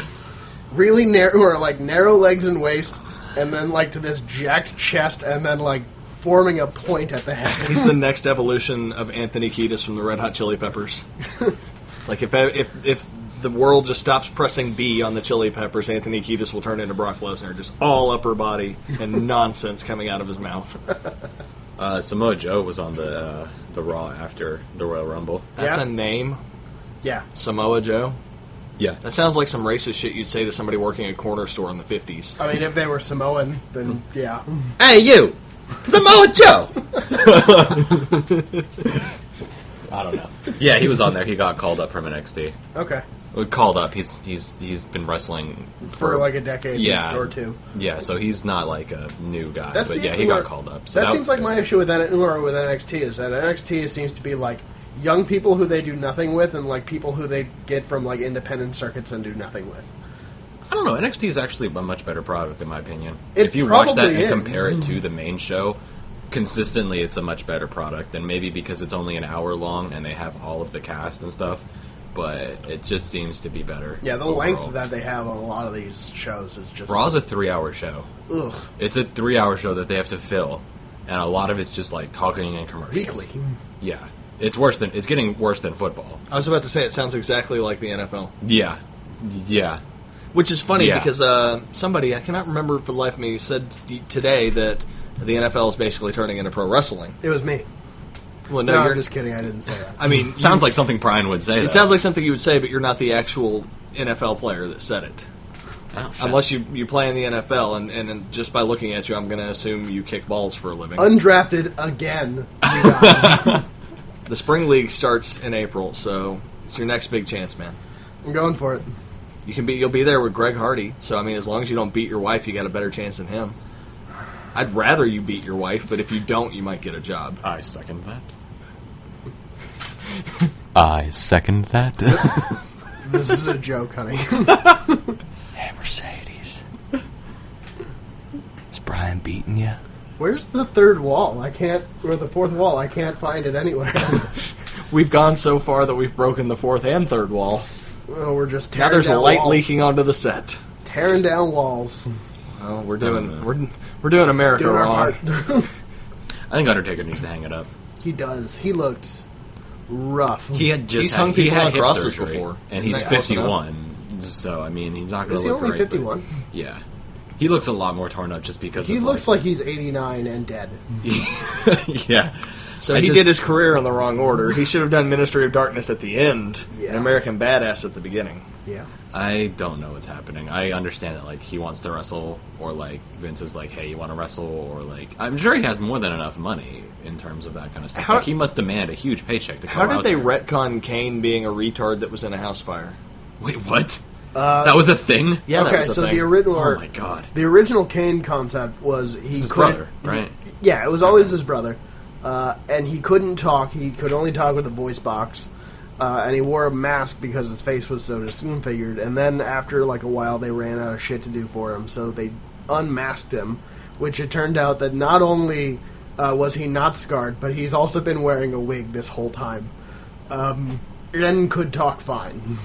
[SPEAKER 2] really narrow, or like narrow legs and waist, and then like to this jacked chest, and then like forming a point at the head.
[SPEAKER 1] He's the next evolution of Anthony Kiedis from the Red Hot Chili Peppers. Like, if the world just stops pressing B on the Chili Peppers, Anthony Kiedis will turn into Brock Lesnar. Just all upper body and nonsense coming out of his mouth.
[SPEAKER 3] Samoa Joe was on the Raw after the Royal Rumble.
[SPEAKER 1] That's
[SPEAKER 2] Yeah.
[SPEAKER 1] a name?
[SPEAKER 2] Yeah.
[SPEAKER 1] Samoa Joe?
[SPEAKER 3] Yeah.
[SPEAKER 1] That sounds like some racist shit you'd say to somebody working a corner store in the 50s.
[SPEAKER 2] I mean, if they were Samoan, then yeah.
[SPEAKER 3] Hey, you! Samoa Joe! I don't know. Yeah, he was on there. He got called up from NXT.
[SPEAKER 2] Okay.
[SPEAKER 3] Called up. He's been wrestling
[SPEAKER 2] For like a decade or two.
[SPEAKER 3] Yeah, so he's not like a new guy.
[SPEAKER 2] That's
[SPEAKER 3] but
[SPEAKER 2] the-
[SPEAKER 3] yeah, he got called up. So
[SPEAKER 2] That seems
[SPEAKER 3] was
[SPEAKER 2] like
[SPEAKER 3] good.
[SPEAKER 2] my issue with NXT is that NXT seems to be like young people who they do nothing with, and like people who they get from like independent circuits and do nothing with.
[SPEAKER 3] I don't know. NXT is actually a much better product in my opinion.
[SPEAKER 2] It
[SPEAKER 3] If you watch that
[SPEAKER 2] probably
[SPEAKER 3] and
[SPEAKER 2] is.
[SPEAKER 3] compare it to the main show, consistently it's a much better product. And maybe because it's only an hour long and they have all of the cast and stuff, but it just seems to be better.
[SPEAKER 2] Yeah, the
[SPEAKER 3] overall.
[SPEAKER 2] length that they have on a lot of these shows is just
[SPEAKER 3] Raw's a 3-hour show.
[SPEAKER 2] ugh,
[SPEAKER 3] It's a 3-hour show that they have to fill, and a lot of it's just like talking and commercials.
[SPEAKER 2] weekly.
[SPEAKER 3] Yeah, it's getting worse than football.
[SPEAKER 1] I was about to say, it sounds exactly like the NFL.
[SPEAKER 3] Yeah, yeah.
[SPEAKER 1] Which is funny
[SPEAKER 3] Yeah.
[SPEAKER 1] because somebody, I cannot remember for the life of me, said today that the NFL is basically turning into pro wrestling.
[SPEAKER 2] It was me.
[SPEAKER 1] Well,
[SPEAKER 2] No,
[SPEAKER 1] no,
[SPEAKER 2] I'm
[SPEAKER 1] you're
[SPEAKER 2] just kidding. I didn't say that.
[SPEAKER 1] I mean,
[SPEAKER 3] Sounds like something Brian would say.
[SPEAKER 1] it sounds like something you would say, but you're not the actual NFL player that said it.
[SPEAKER 3] oh, shit.
[SPEAKER 1] Unless you play in the NFL, and just by looking at you, I'm going to assume you kick balls for a living.
[SPEAKER 2] Undrafted again, you guys.
[SPEAKER 1] The spring league starts in April, so it's your next big chance, man.
[SPEAKER 2] I'm going for it.
[SPEAKER 1] You'll be there with Greg Hardy. So I mean, as long as you don't beat your wife, you got a better chance than him. I'd rather you beat your wife, but if you don't, you might get a job.
[SPEAKER 3] I second that. I second that.
[SPEAKER 2] This is a joke, honey.
[SPEAKER 1] Hey, Mercedes, is Brian beating you?
[SPEAKER 2] Where's the third wall? Or the fourth wall. I can't find it anywhere.
[SPEAKER 1] We've gone so far that we've broken the fourth and third wall.
[SPEAKER 2] Well, we're just
[SPEAKER 1] Now
[SPEAKER 2] tearing
[SPEAKER 1] there's a
[SPEAKER 2] down
[SPEAKER 1] light
[SPEAKER 2] walls.
[SPEAKER 1] leaking onto the set.
[SPEAKER 2] Tearing down walls.
[SPEAKER 1] Oh, we're
[SPEAKER 3] don't
[SPEAKER 1] doing
[SPEAKER 3] know.
[SPEAKER 1] we're doing America
[SPEAKER 2] Doing our
[SPEAKER 1] wrong.
[SPEAKER 2] part.
[SPEAKER 3] I think Undertaker needs to hang it up.
[SPEAKER 2] He does. He looked rough.
[SPEAKER 3] He had just
[SPEAKER 1] He's hung
[SPEAKER 3] he
[SPEAKER 1] people
[SPEAKER 3] had
[SPEAKER 1] on
[SPEAKER 3] hip
[SPEAKER 1] crosses
[SPEAKER 3] surgery,
[SPEAKER 1] before.
[SPEAKER 3] and
[SPEAKER 1] Isn't
[SPEAKER 3] he's
[SPEAKER 1] that close
[SPEAKER 3] 51. So I mean, he's not going
[SPEAKER 2] Is
[SPEAKER 3] to
[SPEAKER 2] he
[SPEAKER 3] look
[SPEAKER 2] only
[SPEAKER 3] great. but-
[SPEAKER 2] 51?
[SPEAKER 3] Yeah, he looks a lot more torn up just because
[SPEAKER 2] He
[SPEAKER 3] of,
[SPEAKER 2] looks like he's 89 and dead.
[SPEAKER 3] yeah.
[SPEAKER 1] So
[SPEAKER 3] I
[SPEAKER 1] he
[SPEAKER 3] just-
[SPEAKER 1] did his career in the wrong order. He should have done Ministry of Darkness at the end,
[SPEAKER 2] Yeah.
[SPEAKER 1] and American Badass at the beginning.
[SPEAKER 2] Yeah.
[SPEAKER 3] I don't know what's happening. I understand that like he wants to wrestle, or like Vince is like, hey, you want to wrestle, or like I'm sure he has more than enough money in terms of that kind of stuff.
[SPEAKER 1] How-
[SPEAKER 3] Like he must demand a huge paycheck to come
[SPEAKER 1] How did
[SPEAKER 3] out
[SPEAKER 1] they
[SPEAKER 3] there.
[SPEAKER 1] retcon Kane being a retard that was in a house fire?
[SPEAKER 3] Wait, what? That was a thing?
[SPEAKER 1] Yeah, that
[SPEAKER 2] okay,
[SPEAKER 1] was a
[SPEAKER 2] so
[SPEAKER 1] thing.
[SPEAKER 2] the original.
[SPEAKER 3] Oh my god.
[SPEAKER 2] The original Kane concept was he
[SPEAKER 3] His
[SPEAKER 2] couldn't.
[SPEAKER 3] brother, right?
[SPEAKER 2] Yeah, it was always his brother, and he couldn't talk. He could only talk with a voice box, and he wore a mask because his face was so disfigured. And then after like a while, they ran out of shit to do for him, so they unmasked him. Which it turned out that not only was he not scarred, but he's also been wearing a wig this whole time, and could talk fine.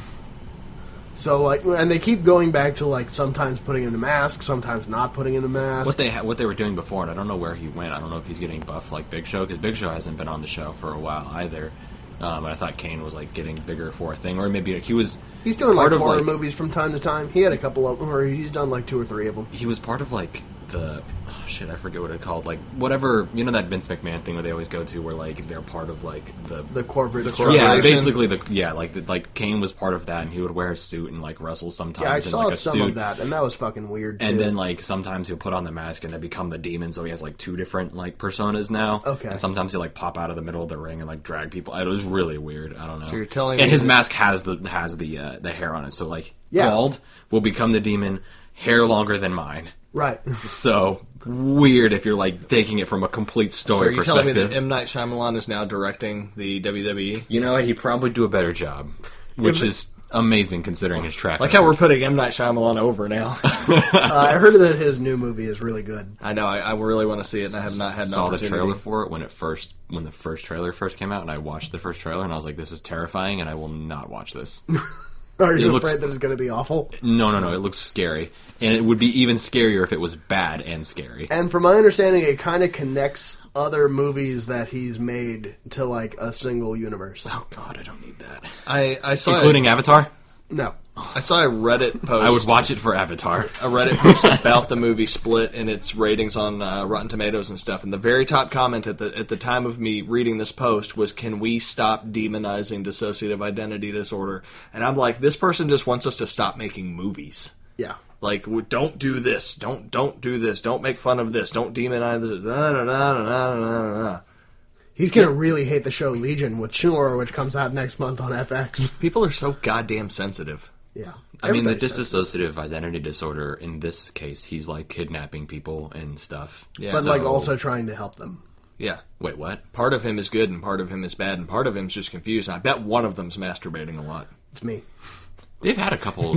[SPEAKER 2] So like, and they keep going back to like sometimes putting him in a mask, sometimes not putting him in a mask.
[SPEAKER 3] What they were doing before, and I don't know where he went. I don't know if he's getting buffed like Big Show, because Big Show hasn't been on the show for a while either. And I thought Kane was like getting bigger for a thing, or maybe he was.
[SPEAKER 2] He's doing
[SPEAKER 3] part
[SPEAKER 2] like
[SPEAKER 3] of,
[SPEAKER 2] horror
[SPEAKER 3] like-
[SPEAKER 2] movies from time to time. He had a couple of, or he's done like 2 or 3 of them.
[SPEAKER 3] He was part of like I forget what it's called. Like whatever, you know, that Vince McMahon thing where they always go to, where like they're part of like
[SPEAKER 2] the corporate.
[SPEAKER 3] yeah, basically like Kane was part of that, and he would wear a suit and like wrestle sometimes.
[SPEAKER 2] Yeah, I
[SPEAKER 3] in,
[SPEAKER 2] saw
[SPEAKER 3] like, a
[SPEAKER 2] some
[SPEAKER 3] suit.
[SPEAKER 2] of that, and that was fucking weird. Too.
[SPEAKER 3] And then like sometimes he'll put on the mask and then become the demon, so he has like 2 different like personas now.
[SPEAKER 2] Okay.
[SPEAKER 3] And sometimes he'll like pop out of the middle of the ring and like drag people. It was really weird. I don't know.
[SPEAKER 1] So you're telling
[SPEAKER 3] and
[SPEAKER 1] me
[SPEAKER 3] his
[SPEAKER 1] that-
[SPEAKER 3] mask has the hair on it, so like
[SPEAKER 2] Yeah.
[SPEAKER 3] bald will become the demon, hair longer than mine.
[SPEAKER 2] right.
[SPEAKER 3] So weird if you're like taking it from a complete
[SPEAKER 1] So are
[SPEAKER 3] story
[SPEAKER 1] you telling me
[SPEAKER 3] perspective.
[SPEAKER 1] that M. Night Shyamalan is now directing the WWE?
[SPEAKER 3] You know what? He'd probably do a better job, which is amazing considering his track
[SPEAKER 1] Like
[SPEAKER 3] record.
[SPEAKER 1] how we're putting M. Night Shyamalan over now.
[SPEAKER 2] I heard that his new movie is really good.
[SPEAKER 1] I know. I really want to see it, and I have not had an
[SPEAKER 3] saw the
[SPEAKER 1] opportunity.
[SPEAKER 3] trailer for it when the first trailer first came out, and I watched the first trailer, and I was like, "This is terrifying," and I will not watch this.
[SPEAKER 2] Are you
[SPEAKER 3] It looks-
[SPEAKER 2] afraid that it's going to be awful?
[SPEAKER 3] No, it looks scary, and it would be even scarier if it was bad and scary.
[SPEAKER 2] And from my understanding, it kind of connects other movies that he's made to like a single universe.
[SPEAKER 3] Oh God, I don't need that.
[SPEAKER 1] I saw
[SPEAKER 3] Including Avatar.
[SPEAKER 2] No,
[SPEAKER 1] I saw a Reddit post.
[SPEAKER 3] I would watch it for Avatar.
[SPEAKER 1] A Reddit post about the movie Split and its ratings on Rotten Tomatoes and stuff. And the very top comment at the time of me reading this post was, "Can we stop demonizing dissociative identity disorder?" And I'm like, this person just wants us to stop making movies.
[SPEAKER 2] yeah.
[SPEAKER 1] Like, don't do this. Don't do this. Don't make fun of this. Don't demonize this. Da, da, da, da, da, da, da.
[SPEAKER 2] He's going to really hate the show Legion, which comes out next month on FX.
[SPEAKER 1] People are so goddamn sensitive.
[SPEAKER 2] Yeah.
[SPEAKER 3] I mean, the
[SPEAKER 2] Everybody's
[SPEAKER 3] dissociative identity disorder, in this case, he's like kidnapping people and stuff.
[SPEAKER 1] Yeah.
[SPEAKER 2] but
[SPEAKER 3] So-
[SPEAKER 2] like also trying to help them.
[SPEAKER 1] Yeah.
[SPEAKER 3] Wait, what?
[SPEAKER 1] Part of him is good and part of him is bad and part of him's just confused. I bet one of them's masturbating a lot.
[SPEAKER 2] It's me.
[SPEAKER 3] They've had a couple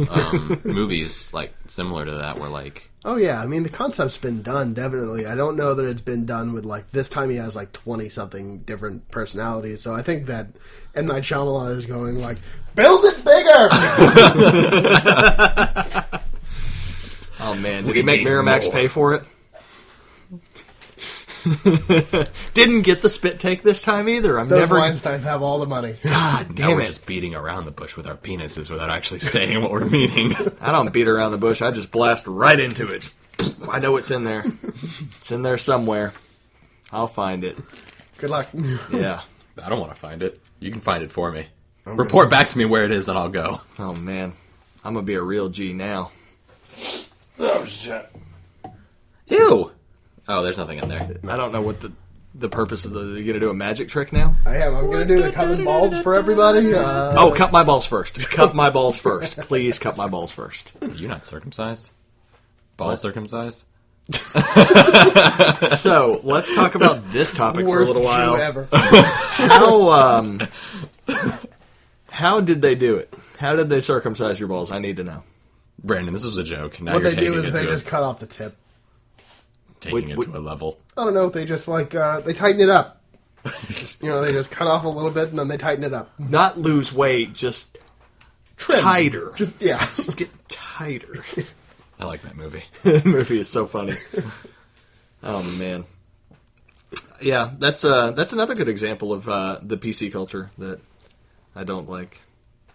[SPEAKER 3] movies like similar to that where like
[SPEAKER 2] Oh yeah, I mean the concept's been done definitely. I don't know that it's been done with like this time he has like 20 something different personalities. So I think that M. Night Shyamalan is going like, build it bigger.
[SPEAKER 1] Oh man, did
[SPEAKER 3] We
[SPEAKER 1] he make
[SPEAKER 3] need
[SPEAKER 1] Miramax
[SPEAKER 3] more.
[SPEAKER 1] pay for it? Didn't get the spit take this time either. I'm
[SPEAKER 2] Those
[SPEAKER 1] never.
[SPEAKER 2] Weinsteins have all the money.
[SPEAKER 1] God
[SPEAKER 3] now
[SPEAKER 1] damn
[SPEAKER 3] we're
[SPEAKER 1] it!
[SPEAKER 3] just beating around the bush with our penises without actually saying what we're meaning.
[SPEAKER 1] I don't beat around the bush. I just blast right into it. I know it's in there. It's in there somewhere. I'll find it.
[SPEAKER 2] Good luck.
[SPEAKER 1] Yeah.
[SPEAKER 3] I don't want to find it. You can find it for me. Report back to me where it is, and I'll go.
[SPEAKER 1] Oh man, I'm gonna be a real G now.
[SPEAKER 2] Oh shit.
[SPEAKER 3] Ew. Oh, there's nothing in there.
[SPEAKER 1] I don't know what the purpose of the. Are you gonna do a magic trick now?
[SPEAKER 2] I am. I'm going to do the cutting balls for everybody.
[SPEAKER 1] Oh, cut my balls first. Cut my balls first. Please cut my balls first.
[SPEAKER 3] You're not circumcised? Ball circumcised?
[SPEAKER 1] So let's talk about this topic
[SPEAKER 2] Worst
[SPEAKER 1] for a little while.
[SPEAKER 2] show ever.
[SPEAKER 1] How did they do it? How did they circumcise your balls? I need to know.
[SPEAKER 3] Brandon, this was a joke. Now
[SPEAKER 2] What
[SPEAKER 3] you're
[SPEAKER 2] they
[SPEAKER 3] taking
[SPEAKER 2] do
[SPEAKER 3] it
[SPEAKER 2] is
[SPEAKER 3] to
[SPEAKER 2] they
[SPEAKER 3] a-
[SPEAKER 2] just cut off the tip.
[SPEAKER 3] taking it to a level.
[SPEAKER 2] I don't know. They just like they tighten it up. They just cut off a little bit and then they tighten it up.
[SPEAKER 1] Not lose weight, just
[SPEAKER 2] Trim.
[SPEAKER 1] tighter.
[SPEAKER 2] Just yeah.
[SPEAKER 1] Just get tighter.
[SPEAKER 3] I like that movie.
[SPEAKER 1] The movie is so funny. Oh man. Yeah, that's another good example of the PC culture that I don't like.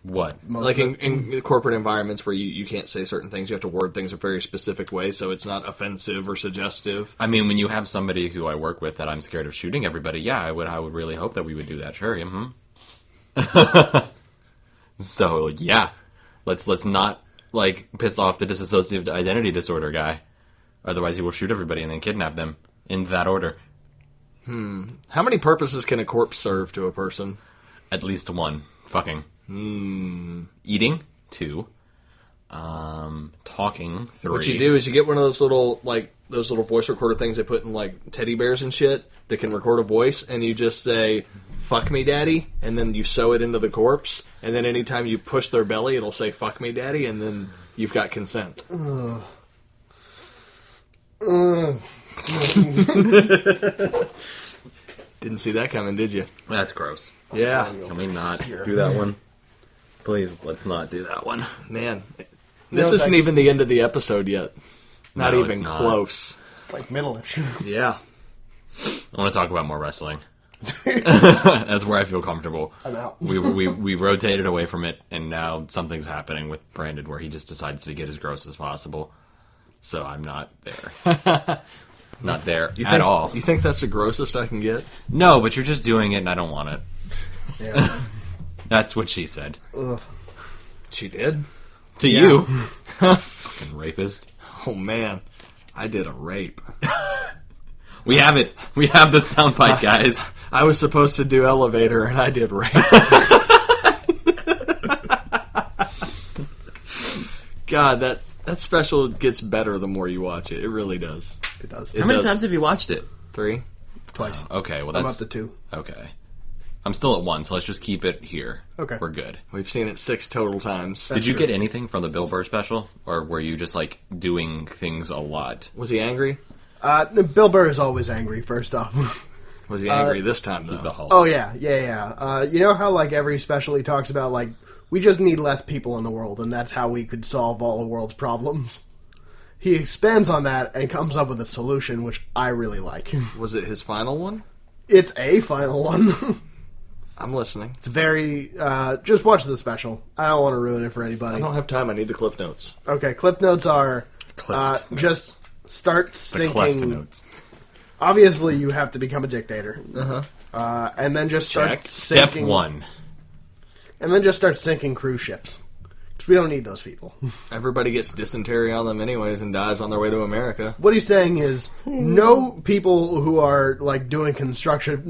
[SPEAKER 3] What?
[SPEAKER 1] Like in corporate environments where you can't say certain things, you have to word things a very specific way so it's not offensive or suggestive.
[SPEAKER 3] I mean, when you have somebody who I work with that I'm scared of shooting everybody, yeah, I would really hope that we would do that. Sure, So yeah, let's not like piss off the dissociative identity disorder guy. Otherwise, he will shoot everybody and then kidnap them in that order.
[SPEAKER 1] How many purposes can a corpse serve to a person?
[SPEAKER 3] At least one. Fucking. Eating. 2. Talking. 3.
[SPEAKER 1] What you do is you get one of those little voice recorder things they put in like teddy bears and shit that can record a voice, and you just say "fuck me, daddy," and then you sew it into the corpse, and then anytime you push their belly, it'll say "fuck me, daddy," and then you've got consent. Didn't see that coming, did you?
[SPEAKER 3] That's gross.
[SPEAKER 1] Yeah,
[SPEAKER 3] Can we not do that one? Please, let's not do that one.
[SPEAKER 1] man. This
[SPEAKER 2] No,
[SPEAKER 1] isn't
[SPEAKER 2] thanks.
[SPEAKER 1] even the end of the episode yet. Not
[SPEAKER 3] No,
[SPEAKER 1] even
[SPEAKER 3] it's not.
[SPEAKER 1] close.
[SPEAKER 2] It's like middle-ish.
[SPEAKER 1] Yeah.
[SPEAKER 3] I want to talk about more wrestling. That's where I feel comfortable.
[SPEAKER 2] I'm out.
[SPEAKER 3] We rotated away from it, and now something's happening with Brandon where he just decides to get as gross as possible. so I'm not there. Not there at all.
[SPEAKER 1] You think that's the grossest I can get?
[SPEAKER 3] No, but you're just doing it, and I don't want it.
[SPEAKER 2] Yeah.
[SPEAKER 3] That's what she said.
[SPEAKER 2] Ugh.
[SPEAKER 1] She did?
[SPEAKER 3] To you. Fucking rapist.
[SPEAKER 1] Oh, man. I did a rape.
[SPEAKER 3] We have it. We have the soundbite, guys.
[SPEAKER 1] I was supposed to do elevator, and I did rape. God, that special gets better the more you watch it. It really does.
[SPEAKER 2] It does.
[SPEAKER 3] How many times have you watched it?
[SPEAKER 1] 3?
[SPEAKER 2] Twice.
[SPEAKER 3] Okay, well
[SPEAKER 2] I'm
[SPEAKER 3] that's
[SPEAKER 2] up to 2.
[SPEAKER 3] okay. I'm still at 1, so let's just keep it here.
[SPEAKER 2] Okay.
[SPEAKER 3] We're good.
[SPEAKER 1] We've seen it 6 total times.
[SPEAKER 3] Did you
[SPEAKER 2] true.
[SPEAKER 3] get anything from the Bill Burr special, or were you just like doing things a lot?
[SPEAKER 1] Was he angry?
[SPEAKER 2] Bill Burr is always angry, first off.
[SPEAKER 1] Was he angry this time, though?
[SPEAKER 3] He's the Hulk.
[SPEAKER 2] Oh, yeah. You know how, like, every special he talks about, like, we just need less people in the world, and that's how we could solve all the world's problems? He expands on that and comes up with a solution, which I really like.
[SPEAKER 1] Was it his final one?
[SPEAKER 2] It's a final one.
[SPEAKER 1] I'm listening.
[SPEAKER 2] It's very... just watch the special. I don't want to ruin it for anybody.
[SPEAKER 1] I don't have time. I need the Cliff Notes.
[SPEAKER 2] Okay, Cliff Notes are...
[SPEAKER 3] Cliff Notes.
[SPEAKER 2] Just start
[SPEAKER 3] The
[SPEAKER 2] sinking...
[SPEAKER 3] cleft notes.
[SPEAKER 2] Obviously, you have to become a dictator. And then just start
[SPEAKER 3] Check.
[SPEAKER 2] sinking...
[SPEAKER 3] Step 1.
[SPEAKER 2] And then just start sinking cruise ships. Because we don't need those people.
[SPEAKER 1] Everybody gets dysentery on them anyways and dies on their way to America.
[SPEAKER 2] What he's saying is, no people who are like doing constructive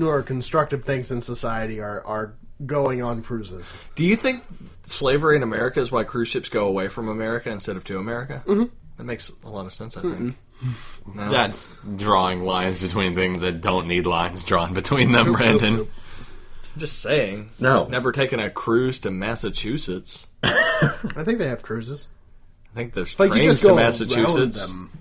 [SPEAKER 2] things in society are going on cruises.
[SPEAKER 1] Do you think slavery in America is why cruise ships go away from America instead of to America? Mm-hmm. That makes a lot of sense, I think. No.
[SPEAKER 3] That's drawing lines between things that don't need lines drawn between them, Brandon.
[SPEAKER 1] I'm just saying.
[SPEAKER 3] No.
[SPEAKER 1] Never taken a cruise to Massachusetts.
[SPEAKER 2] I think they have cruises.
[SPEAKER 1] I think there's
[SPEAKER 2] Like you
[SPEAKER 1] trains
[SPEAKER 2] just
[SPEAKER 1] to
[SPEAKER 2] go
[SPEAKER 1] Massachusetts.
[SPEAKER 2] around them.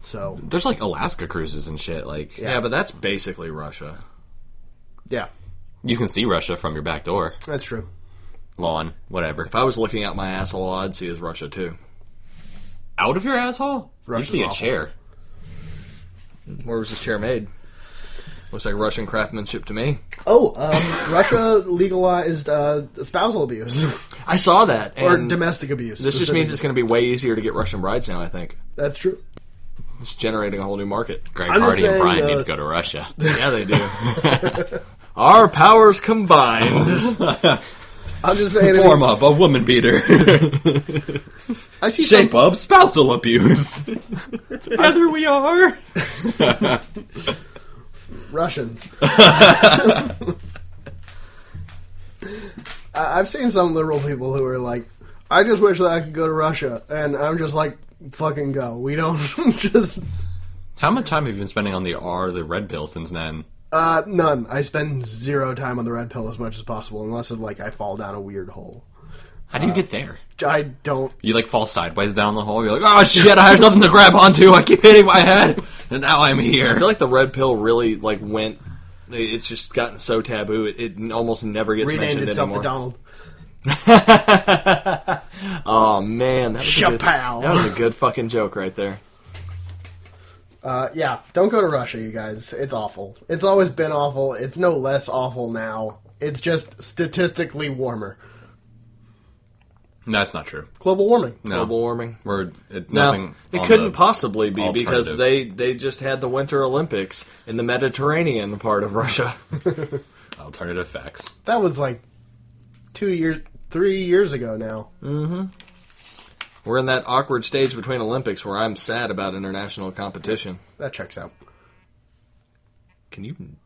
[SPEAKER 2] So
[SPEAKER 3] There's like Alaska cruises and shit. Like,
[SPEAKER 1] Yeah, but that's basically Russia.
[SPEAKER 2] yeah,
[SPEAKER 3] you can see Russia from your back door,
[SPEAKER 2] that's true.
[SPEAKER 3] lawn, whatever.
[SPEAKER 1] If I was looking out my asshole, all I'd see is Russia, too.
[SPEAKER 3] Out of your asshole?
[SPEAKER 2] Russia's
[SPEAKER 3] You'd see a
[SPEAKER 2] awful.
[SPEAKER 3] chair.
[SPEAKER 1] Where was this chair made? Looks like Russian craftsmanship to me.
[SPEAKER 2] Oh, Russia legalized spousal abuse
[SPEAKER 1] I saw that.
[SPEAKER 2] or
[SPEAKER 1] And
[SPEAKER 2] domestic abuse.
[SPEAKER 1] this just means it's going to be way easier to get Russian brides now, I think.
[SPEAKER 2] That's true.
[SPEAKER 1] It's generating a whole new market.
[SPEAKER 3] Greg
[SPEAKER 2] I'm just
[SPEAKER 3] Hardy and
[SPEAKER 2] saying,
[SPEAKER 3] Brian need to go to Russia.
[SPEAKER 1] Yeah, they do. Our powers combined.
[SPEAKER 2] I'm just saying.
[SPEAKER 3] Form of a woman beater.
[SPEAKER 2] I see
[SPEAKER 3] Shape of spousal abuse. Together we are.
[SPEAKER 2] Russians. I've seen some liberal people who are like, I just wish that I could go to Russia. And I'm just like, fucking go. We don't just...
[SPEAKER 3] How much time have you been spending on the red pill since then?
[SPEAKER 2] None. I spend 0 time on the red pill as much as possible, unless like I fall down a weird hole.
[SPEAKER 3] How do you get there?
[SPEAKER 2] I don't...
[SPEAKER 3] You like fall sideways down the hole. You're like, oh shit! I have nothing to grab onto. I keep hitting my head, and now I'm
[SPEAKER 1] I
[SPEAKER 3] here.
[SPEAKER 1] feel like the red pill really went. It's just gotten so taboo. It almost never gets
[SPEAKER 2] Renamed
[SPEAKER 1] mentioned
[SPEAKER 2] itself
[SPEAKER 1] anymore.
[SPEAKER 2] to Donald.
[SPEAKER 1] Oh man, that was
[SPEAKER 2] Chapow.
[SPEAKER 1] that was a good fucking joke right there.
[SPEAKER 2] Yeah, don't go to Russia, you guys. It's awful. It's always been awful. It's no less awful now. It's just statistically warmer.
[SPEAKER 3] That's not true.
[SPEAKER 2] Global warming.
[SPEAKER 3] No,
[SPEAKER 1] Global warming.
[SPEAKER 3] we're
[SPEAKER 1] No,
[SPEAKER 3] nothing.
[SPEAKER 1] it
[SPEAKER 3] on
[SPEAKER 1] couldn't
[SPEAKER 3] the
[SPEAKER 1] possibly be because
[SPEAKER 3] alternative.
[SPEAKER 1] they just had the Winter Olympics in the Mediterranean part of Russia.
[SPEAKER 3] alternative facts.
[SPEAKER 2] That was like 3 years ago now.
[SPEAKER 1] We're in that awkward stage between Olympics where I'm sad about international competition.
[SPEAKER 2] That checks out.
[SPEAKER 1] Can you
[SPEAKER 2] Can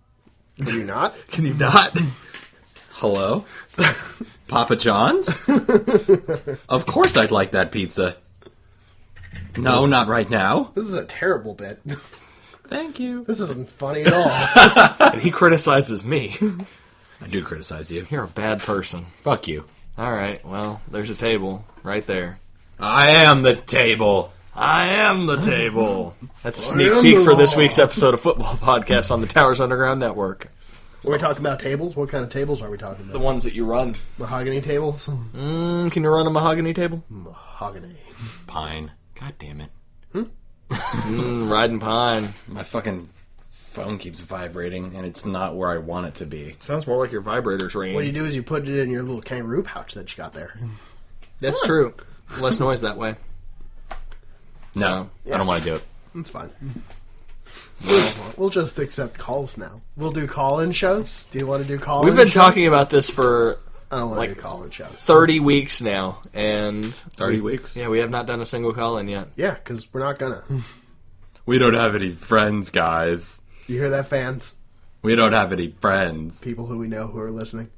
[SPEAKER 2] you not?
[SPEAKER 1] Can you not?
[SPEAKER 3] Hello, Papa John's. Of course, I'd like that pizza. No, not right now.
[SPEAKER 2] This is a terrible bit.
[SPEAKER 3] Thank you.
[SPEAKER 2] This isn't funny at all.
[SPEAKER 1] And he criticizes me.
[SPEAKER 3] I do criticize you.
[SPEAKER 1] You're a bad person.
[SPEAKER 3] Fuck you.
[SPEAKER 1] All right, well, there's a table right there.
[SPEAKER 3] I am the table.
[SPEAKER 1] I am the table. That's a
[SPEAKER 2] I
[SPEAKER 1] sneak
[SPEAKER 2] am
[SPEAKER 1] peek
[SPEAKER 2] the
[SPEAKER 1] for this
[SPEAKER 2] law.
[SPEAKER 1] week's episode of Football Podcast on the Towers Underground Network.
[SPEAKER 2] Are we talking about tables? What kind of tables are we talking
[SPEAKER 1] The
[SPEAKER 2] about?
[SPEAKER 1] ones that you run.
[SPEAKER 2] Mahogany tables?
[SPEAKER 1] Can you run a mahogany table?
[SPEAKER 2] Mahogany.
[SPEAKER 3] Pine. God damn it.
[SPEAKER 1] Riding pine.
[SPEAKER 3] My fucking phone keeps vibrating, and it's not where I want it to be.
[SPEAKER 1] Sounds more like your vibrator's ringing.
[SPEAKER 2] What you do is you put it in your little kangaroo pouch that you got there.
[SPEAKER 1] That's true. Less noise that way.
[SPEAKER 3] No, I don't want to do it.
[SPEAKER 2] It's fine. We'll just accept calls now. We'll do call-in shows. Do you want to do call-in
[SPEAKER 1] We've been
[SPEAKER 2] shows?
[SPEAKER 1] talking about this for
[SPEAKER 2] I don't want
[SPEAKER 1] like
[SPEAKER 2] to do call-in shows.
[SPEAKER 1] 30 weeks now, and
[SPEAKER 3] 30 weeks?
[SPEAKER 1] Yeah, we have not done a single call-in yet.
[SPEAKER 2] Yeah, because we're not gonna.
[SPEAKER 3] We don't have any friends, guys.
[SPEAKER 2] You hear that, fans?
[SPEAKER 3] We don't have any friends.
[SPEAKER 2] People who we know who are listening.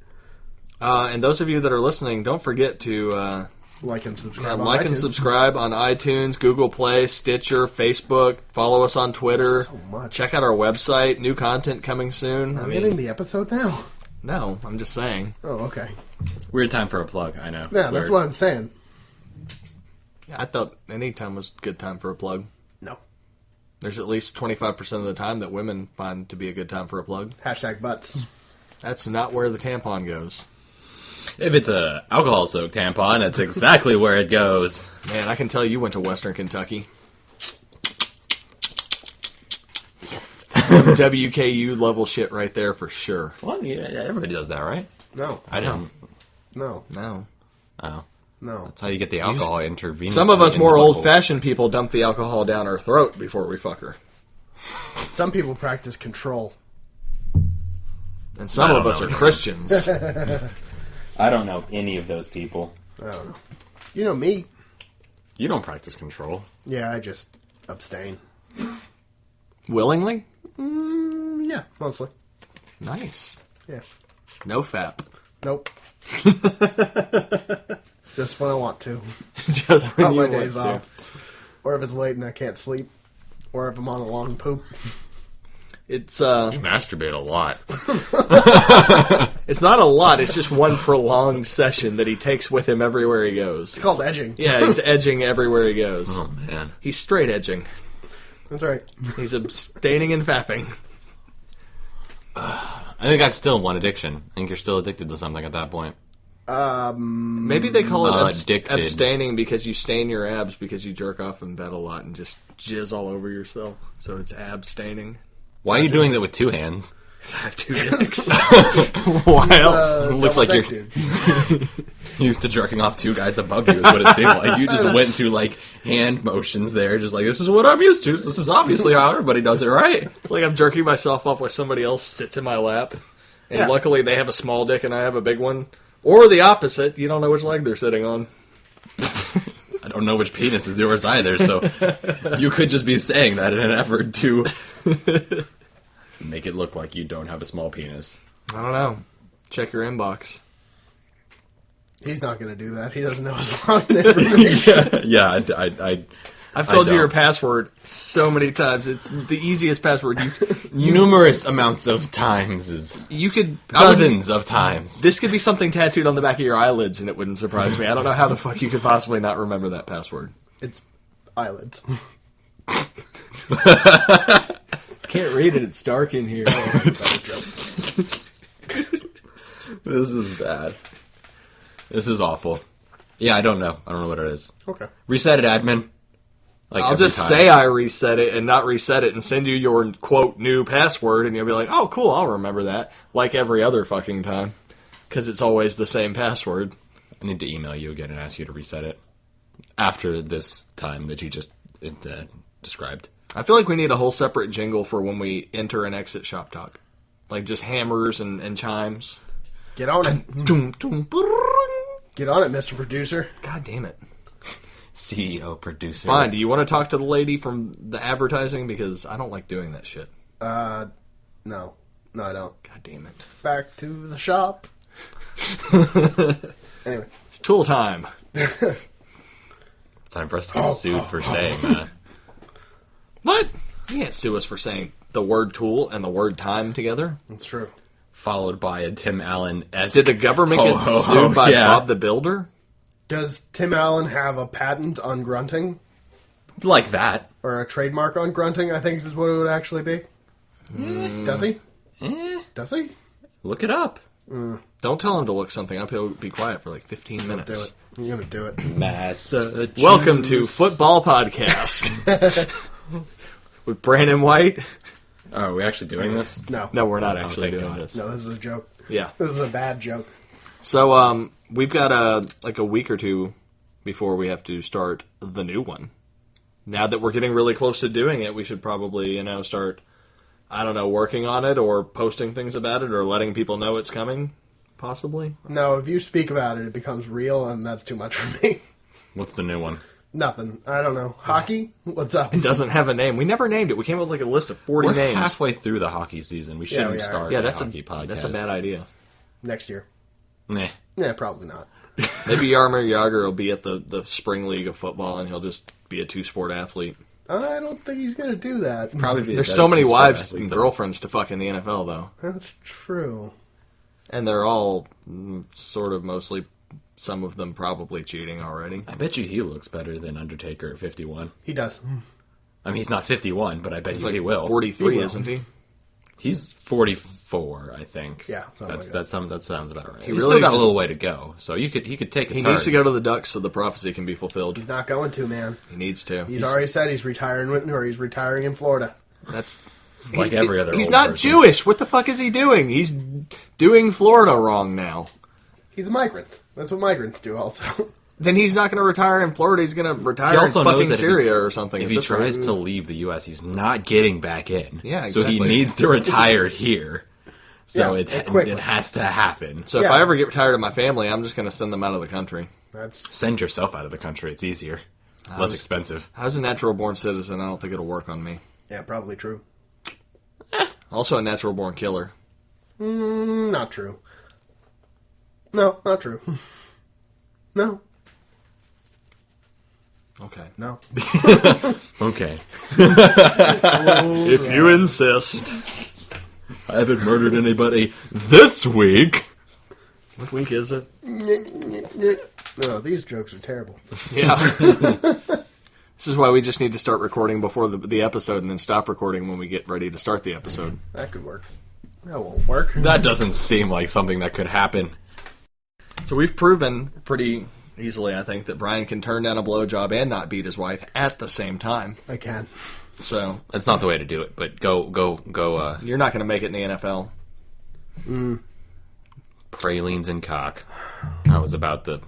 [SPEAKER 1] And those of you that are listening, don't forget to
[SPEAKER 2] Like and subscribe on
[SPEAKER 1] like and
[SPEAKER 2] iTunes.
[SPEAKER 1] subscribe on iTunes, Google Play, Stitcher, Facebook. Follow us on Twitter.
[SPEAKER 2] So much.
[SPEAKER 1] Check out our website. New content coming soon.
[SPEAKER 2] Are we getting the episode now?
[SPEAKER 1] No, I'm just saying.
[SPEAKER 2] Oh, okay.
[SPEAKER 3] Weird time for a plug, I know.
[SPEAKER 2] Yeah, that's
[SPEAKER 3] Weird.
[SPEAKER 2] what I'm saying.
[SPEAKER 1] Yeah, I thought any time was a good time for a plug.
[SPEAKER 2] No.
[SPEAKER 1] There's at least 25% of the time that women find to be a good time for a plug.
[SPEAKER 2] Hashtag butts.
[SPEAKER 1] That's not where the tampon goes.
[SPEAKER 3] If it's a alcohol-soaked tampon, that's exactly where it goes.
[SPEAKER 1] Man, I can tell you went to Western Kentucky.
[SPEAKER 3] Yes.
[SPEAKER 1] Some WKU level shit right there for sure.
[SPEAKER 3] Well, yeah, everybody does that, right?
[SPEAKER 2] No.
[SPEAKER 3] I didn't.
[SPEAKER 2] No.
[SPEAKER 1] No.
[SPEAKER 3] Oh.
[SPEAKER 2] No.
[SPEAKER 3] That's how you get the alcohol intravenously.
[SPEAKER 1] Some of us
[SPEAKER 3] in
[SPEAKER 1] more
[SPEAKER 3] the butthole.
[SPEAKER 1] old-fashioned people dump the alcohol down our throat before we fuck her.
[SPEAKER 2] Some people practice control.
[SPEAKER 1] And some
[SPEAKER 3] I
[SPEAKER 1] of
[SPEAKER 3] don't
[SPEAKER 1] us
[SPEAKER 3] know.
[SPEAKER 1] are Christians.
[SPEAKER 3] I don't know any of those people.
[SPEAKER 2] I don't know. You know me.
[SPEAKER 3] You don't practice control.
[SPEAKER 2] Yeah, I just abstain.
[SPEAKER 1] Willingly?
[SPEAKER 2] Yeah, mostly.
[SPEAKER 1] Nice.
[SPEAKER 2] Yeah.
[SPEAKER 1] No fap.
[SPEAKER 2] Nope. Just when I want to.
[SPEAKER 1] Just when
[SPEAKER 2] Not
[SPEAKER 1] you
[SPEAKER 2] my
[SPEAKER 1] want
[SPEAKER 2] days
[SPEAKER 1] to.
[SPEAKER 2] off. Or if it's late and I can't sleep. Or if I'm on a long poop.
[SPEAKER 1] It's
[SPEAKER 3] You masturbate a lot.
[SPEAKER 1] it's not a lot. It's just one prolonged session that he takes with him everywhere he goes.
[SPEAKER 2] It's called edging.
[SPEAKER 1] Yeah, he's edging everywhere he goes.
[SPEAKER 3] Oh, man.
[SPEAKER 1] He's straight edging.
[SPEAKER 2] That's right.
[SPEAKER 1] He's abstaining and fapping.
[SPEAKER 3] I think that's still one addiction. I think you're still addicted to something at that point.
[SPEAKER 1] Maybe they call it
[SPEAKER 3] Addicted.
[SPEAKER 1] abstaining because you stain your abs because you jerk off in bed a lot and just jizz all over yourself. So it's abstaining.
[SPEAKER 3] Why are you doing that with two hands?
[SPEAKER 1] Because I have two dicks. Why else?
[SPEAKER 3] Looks like
[SPEAKER 2] double
[SPEAKER 3] you're
[SPEAKER 2] dick dude.
[SPEAKER 3] used to jerking off two guys above you is what it seemed like. You just went to like hand motions there, just like, this is what I'm used to. So this is obviously how everybody does it, right?
[SPEAKER 1] It's like I'm jerking myself off while somebody else sits in my lap. And
[SPEAKER 2] Yeah.
[SPEAKER 1] luckily they have a small dick and I have a big one. Or the opposite. You don't know which leg they're sitting on.
[SPEAKER 3] I don't know which penis is yours either, so you could just be saying that in an effort to make it look like you don't have a small penis.
[SPEAKER 1] I don't know. Check your inbox.
[SPEAKER 2] He's not going to do that. He doesn't know his login information.
[SPEAKER 3] Yeah,
[SPEAKER 1] I've told you
[SPEAKER 3] don't.
[SPEAKER 1] your password so many times. It's the easiest password.
[SPEAKER 3] numerous amounts of times is
[SPEAKER 1] You could...
[SPEAKER 3] dozens of times.
[SPEAKER 1] This could be something tattooed on the back of your eyelids and it wouldn't surprise me. I don't know how the fuck you could possibly not remember that password.
[SPEAKER 2] It's eyelids.
[SPEAKER 1] Can't read it. It's dark in here.
[SPEAKER 3] This is bad. This is awful. Yeah, I don't know. I don't know what it is.
[SPEAKER 2] Okay.
[SPEAKER 3] Reset it, admin. Like
[SPEAKER 1] I'll
[SPEAKER 3] every
[SPEAKER 1] just
[SPEAKER 3] time.
[SPEAKER 1] say I reset it and not reset it and send you your, quote, new password, and you'll be like, oh, cool, I'll remember that. Like every other fucking time. Because it's always the same password.
[SPEAKER 3] I need to email you again and ask you to reset it after this time that you just described.
[SPEAKER 1] I feel like we need a whole separate jingle for when we enter and exit Shop Talk. Like just hammers and chimes.
[SPEAKER 2] Get on it.
[SPEAKER 1] Dum, dum, brrrring.
[SPEAKER 2] Get on it, Mr. Producer.
[SPEAKER 1] God damn it.
[SPEAKER 3] CEO producer.
[SPEAKER 1] Fine, do you want to talk to the lady from the advertising? Because I don't like doing that shit.
[SPEAKER 2] No. No, I don't.
[SPEAKER 1] God damn it.
[SPEAKER 2] Back to the shop. Anyway.
[SPEAKER 1] It's tool time.
[SPEAKER 3] Time for us to get sued for saying that.
[SPEAKER 1] What? You can't sue us for saying the word tool and the word time together.
[SPEAKER 2] It's true.
[SPEAKER 3] Followed by a Tim Allen-esque.
[SPEAKER 1] Did the government get sued by Bob the Builder?
[SPEAKER 2] Does Tim Allen have a patent on grunting?
[SPEAKER 3] Like that.
[SPEAKER 2] Or a trademark on grunting, I think is what it would actually be. Does he? Does he?
[SPEAKER 3] Look it up.
[SPEAKER 1] Don't tell him to look something up. He'll be quiet for like 15 minutes.
[SPEAKER 2] Do it. You're going to do it.
[SPEAKER 3] Massachusetts.
[SPEAKER 1] Welcome to Football Podcast with Brandon White.
[SPEAKER 3] Oh, are we actually doing this?
[SPEAKER 2] No.
[SPEAKER 1] No, we're not actually
[SPEAKER 3] thank
[SPEAKER 1] doing
[SPEAKER 3] God.
[SPEAKER 1] this.
[SPEAKER 2] No, this is a joke.
[SPEAKER 1] Yeah.
[SPEAKER 2] This is a bad joke.
[SPEAKER 1] So, we've got a week or two before we have to start the new one. now that we're getting really close to doing it, we should probably, start, working on it or posting things about it or letting people know it's coming, possibly.
[SPEAKER 2] No, if you speak about it, it becomes real, and that's too much for me.
[SPEAKER 3] What's the new one?
[SPEAKER 2] Nothing. I don't know. Hockey? What's up?
[SPEAKER 1] It doesn't have a name. We never named it. We came up with like a list of 40
[SPEAKER 3] We're
[SPEAKER 1] names.
[SPEAKER 3] halfway through the hockey season. We shouldn't
[SPEAKER 2] we are.
[SPEAKER 3] start
[SPEAKER 1] Yeah,
[SPEAKER 3] a
[SPEAKER 1] that's
[SPEAKER 3] hockey podcast.
[SPEAKER 1] that's a bad idea.
[SPEAKER 2] Next year.
[SPEAKER 3] Nah.
[SPEAKER 2] Yeah, probably not.
[SPEAKER 1] Maybe Yarmir Yager will be at the spring league of football, and he'll just be a two-sport athlete.
[SPEAKER 2] I don't think he's going to do that.
[SPEAKER 3] Probably be a
[SPEAKER 1] There's
[SPEAKER 3] better
[SPEAKER 1] so many
[SPEAKER 3] two-sport
[SPEAKER 1] wives
[SPEAKER 3] athlete,
[SPEAKER 1] and
[SPEAKER 3] though.
[SPEAKER 1] girlfriends to fuck in the NFL, though.
[SPEAKER 2] That's true.
[SPEAKER 1] And they're all sort of mostly, some of them probably cheating already.
[SPEAKER 3] I bet you he looks better than Undertaker at 51.
[SPEAKER 2] He does.
[SPEAKER 3] I mean, he's not 51, but I bet
[SPEAKER 1] He's
[SPEAKER 3] you
[SPEAKER 1] like
[SPEAKER 3] he will.
[SPEAKER 1] 43,
[SPEAKER 2] He will.
[SPEAKER 1] isn't he?
[SPEAKER 3] He's 44, I think.
[SPEAKER 2] Yeah, something like
[SPEAKER 3] that sounds about right. He's
[SPEAKER 1] really
[SPEAKER 3] still got
[SPEAKER 1] just-
[SPEAKER 3] a little way to go, so he could take a
[SPEAKER 1] He
[SPEAKER 3] turn.
[SPEAKER 1] needs to go to the Ducks so the prophecy can be fulfilled.
[SPEAKER 2] He's not going to, man.
[SPEAKER 1] He needs to.
[SPEAKER 2] He's already said he's retiring, he's retiring in Florida.
[SPEAKER 1] That's
[SPEAKER 3] like every other.
[SPEAKER 1] He's
[SPEAKER 3] old
[SPEAKER 1] not
[SPEAKER 3] person.
[SPEAKER 1] Jewish. What the fuck is he doing? He's doing Florida wrong now.
[SPEAKER 2] He's a migrant. That's what migrants do, also.
[SPEAKER 1] Then he's not going to retire in Florida. He's going to retire
[SPEAKER 3] He
[SPEAKER 1] in
[SPEAKER 3] also knows
[SPEAKER 1] fucking
[SPEAKER 3] that if
[SPEAKER 1] Syria or something.
[SPEAKER 3] If
[SPEAKER 1] at
[SPEAKER 3] he
[SPEAKER 1] this
[SPEAKER 3] tries
[SPEAKER 1] rate.
[SPEAKER 3] to leave the U.S., he's not getting back in.
[SPEAKER 1] Yeah,
[SPEAKER 3] So he
[SPEAKER 1] exactly.
[SPEAKER 3] needs to retire here. So
[SPEAKER 2] Yeah, quickly.
[SPEAKER 3] it has to happen.
[SPEAKER 1] So if
[SPEAKER 2] Yeah.
[SPEAKER 1] I ever get tired of my family, I'm just going to send them out of the country.
[SPEAKER 2] That's
[SPEAKER 3] Send yourself out of the country. It's easier. Less expensive.
[SPEAKER 1] As a natural-born citizen, I don't think it'll work on me.
[SPEAKER 2] yeah, probably true.
[SPEAKER 1] Also a natural-born killer.
[SPEAKER 2] Not true. No, not true. No,
[SPEAKER 1] Okay.
[SPEAKER 2] no.
[SPEAKER 3] Okay.
[SPEAKER 1] If you insist.
[SPEAKER 3] I haven't murdered anybody this week.
[SPEAKER 1] What week is it?
[SPEAKER 2] No, these jokes are terrible.
[SPEAKER 1] Yeah. This is why we just need to start recording before the episode and then stop recording when we get ready to start the episode.
[SPEAKER 2] That could work. That won't work.
[SPEAKER 3] That doesn't seem like something that could happen.
[SPEAKER 1] So we've proven pretty easily, I think, that Brian can turn down a blowjob and not beat his wife at the same time.
[SPEAKER 2] I can.
[SPEAKER 1] So
[SPEAKER 3] That's not the way to do it, but go.
[SPEAKER 1] you're not going to make it in the NFL.
[SPEAKER 3] Pralines and cock. That was about the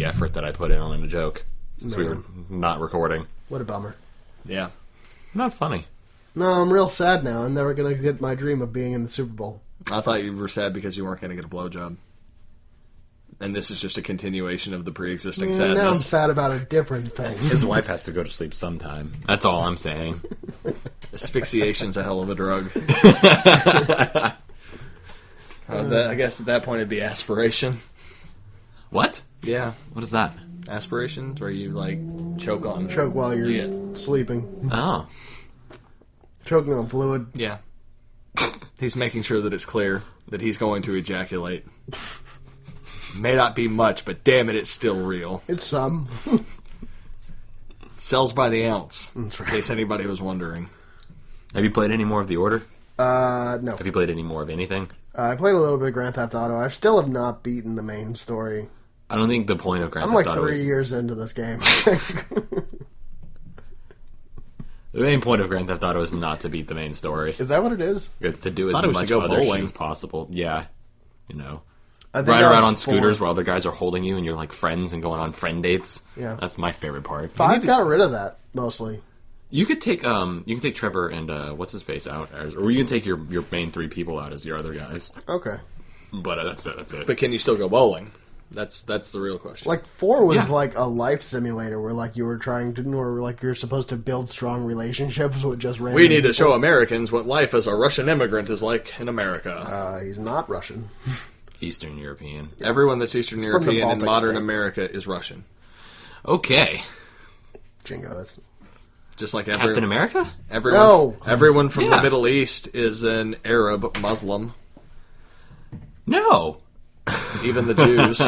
[SPEAKER 3] effort that I put in on a joke. Since we were not recording.
[SPEAKER 2] What a bummer.
[SPEAKER 1] Yeah.
[SPEAKER 3] Not funny.
[SPEAKER 2] No, I'm real sad now. I'm never going to get my dream of being in the Super Bowl.
[SPEAKER 1] I thought you were sad because you weren't going to get a blowjob. And this is just a continuation of the pre-existing
[SPEAKER 2] Now I'm
[SPEAKER 1] sadness.
[SPEAKER 2] sad about a different thing.
[SPEAKER 3] His wife has to go to sleep sometime. That's all I'm saying.
[SPEAKER 1] Asphyxiation's a hell of a drug. I guess at that point it'd be aspiration.
[SPEAKER 3] What?
[SPEAKER 1] Yeah.
[SPEAKER 3] What is that?
[SPEAKER 1] Aspirations, where you, like, choke on...
[SPEAKER 2] Choke while you're
[SPEAKER 1] Yeah.
[SPEAKER 2] sleeping.
[SPEAKER 3] Oh.
[SPEAKER 2] Choking on fluid.
[SPEAKER 1] Yeah. He's making sure that it's clear that he's going to ejaculate. May not be much, but damn it, it's still real.
[SPEAKER 2] It's some.
[SPEAKER 1] Sells by the ounce,
[SPEAKER 2] That's right.
[SPEAKER 1] in case anybody was wondering.
[SPEAKER 3] Have you played any more of The Order?
[SPEAKER 2] No.
[SPEAKER 3] Have you played any more of anything?
[SPEAKER 2] I played a little bit of Grand Theft Auto. I still have not beaten the main story.
[SPEAKER 3] I don't think the point of Grand
[SPEAKER 2] I'm
[SPEAKER 3] Theft
[SPEAKER 2] like
[SPEAKER 3] Auto
[SPEAKER 2] 3
[SPEAKER 3] is...
[SPEAKER 2] years into this game.
[SPEAKER 3] The main point of Grand Theft Auto is not to beat the main story.
[SPEAKER 2] Is that what it is?
[SPEAKER 3] It's to do as
[SPEAKER 1] Thought it was to
[SPEAKER 3] much
[SPEAKER 1] go
[SPEAKER 3] other shit
[SPEAKER 1] bowling.
[SPEAKER 3] as possible. Yeah. You know.
[SPEAKER 2] I think
[SPEAKER 3] Ride
[SPEAKER 2] that
[SPEAKER 3] around
[SPEAKER 2] was
[SPEAKER 3] on scooters
[SPEAKER 2] 4.
[SPEAKER 3] while other guys are holding you and you're like friends and going on friend dates.
[SPEAKER 2] Yeah.
[SPEAKER 3] That's my favorite part.
[SPEAKER 2] 5 got rid of that, mostly.
[SPEAKER 3] You could take Trevor and what's his face out, or you can take your main 3 people out as your other guys.
[SPEAKER 2] Okay.
[SPEAKER 3] But that's it.
[SPEAKER 1] But can you still go bowling? That's the real question.
[SPEAKER 2] Like 4 was
[SPEAKER 3] Yeah.
[SPEAKER 2] like a life simulator where like you were trying to, or like you're supposed to build strong relationships with just random
[SPEAKER 1] We need to
[SPEAKER 2] people.
[SPEAKER 1] show Americans what life as a Russian immigrant is like in America.
[SPEAKER 2] He's not Russian.
[SPEAKER 3] Eastern European.
[SPEAKER 1] Everyone that's Eastern
[SPEAKER 2] It's from the
[SPEAKER 1] European in
[SPEAKER 2] Baltic
[SPEAKER 1] modern
[SPEAKER 2] states.
[SPEAKER 1] America is Russian.
[SPEAKER 3] Okay.
[SPEAKER 2] Jingos.
[SPEAKER 1] Just like
[SPEAKER 3] Captain America?
[SPEAKER 1] everyone,
[SPEAKER 2] No.
[SPEAKER 1] everyone from
[SPEAKER 3] Yeah.
[SPEAKER 1] the Middle East is an Arab Muslim.
[SPEAKER 3] No.
[SPEAKER 1] Even the Jews.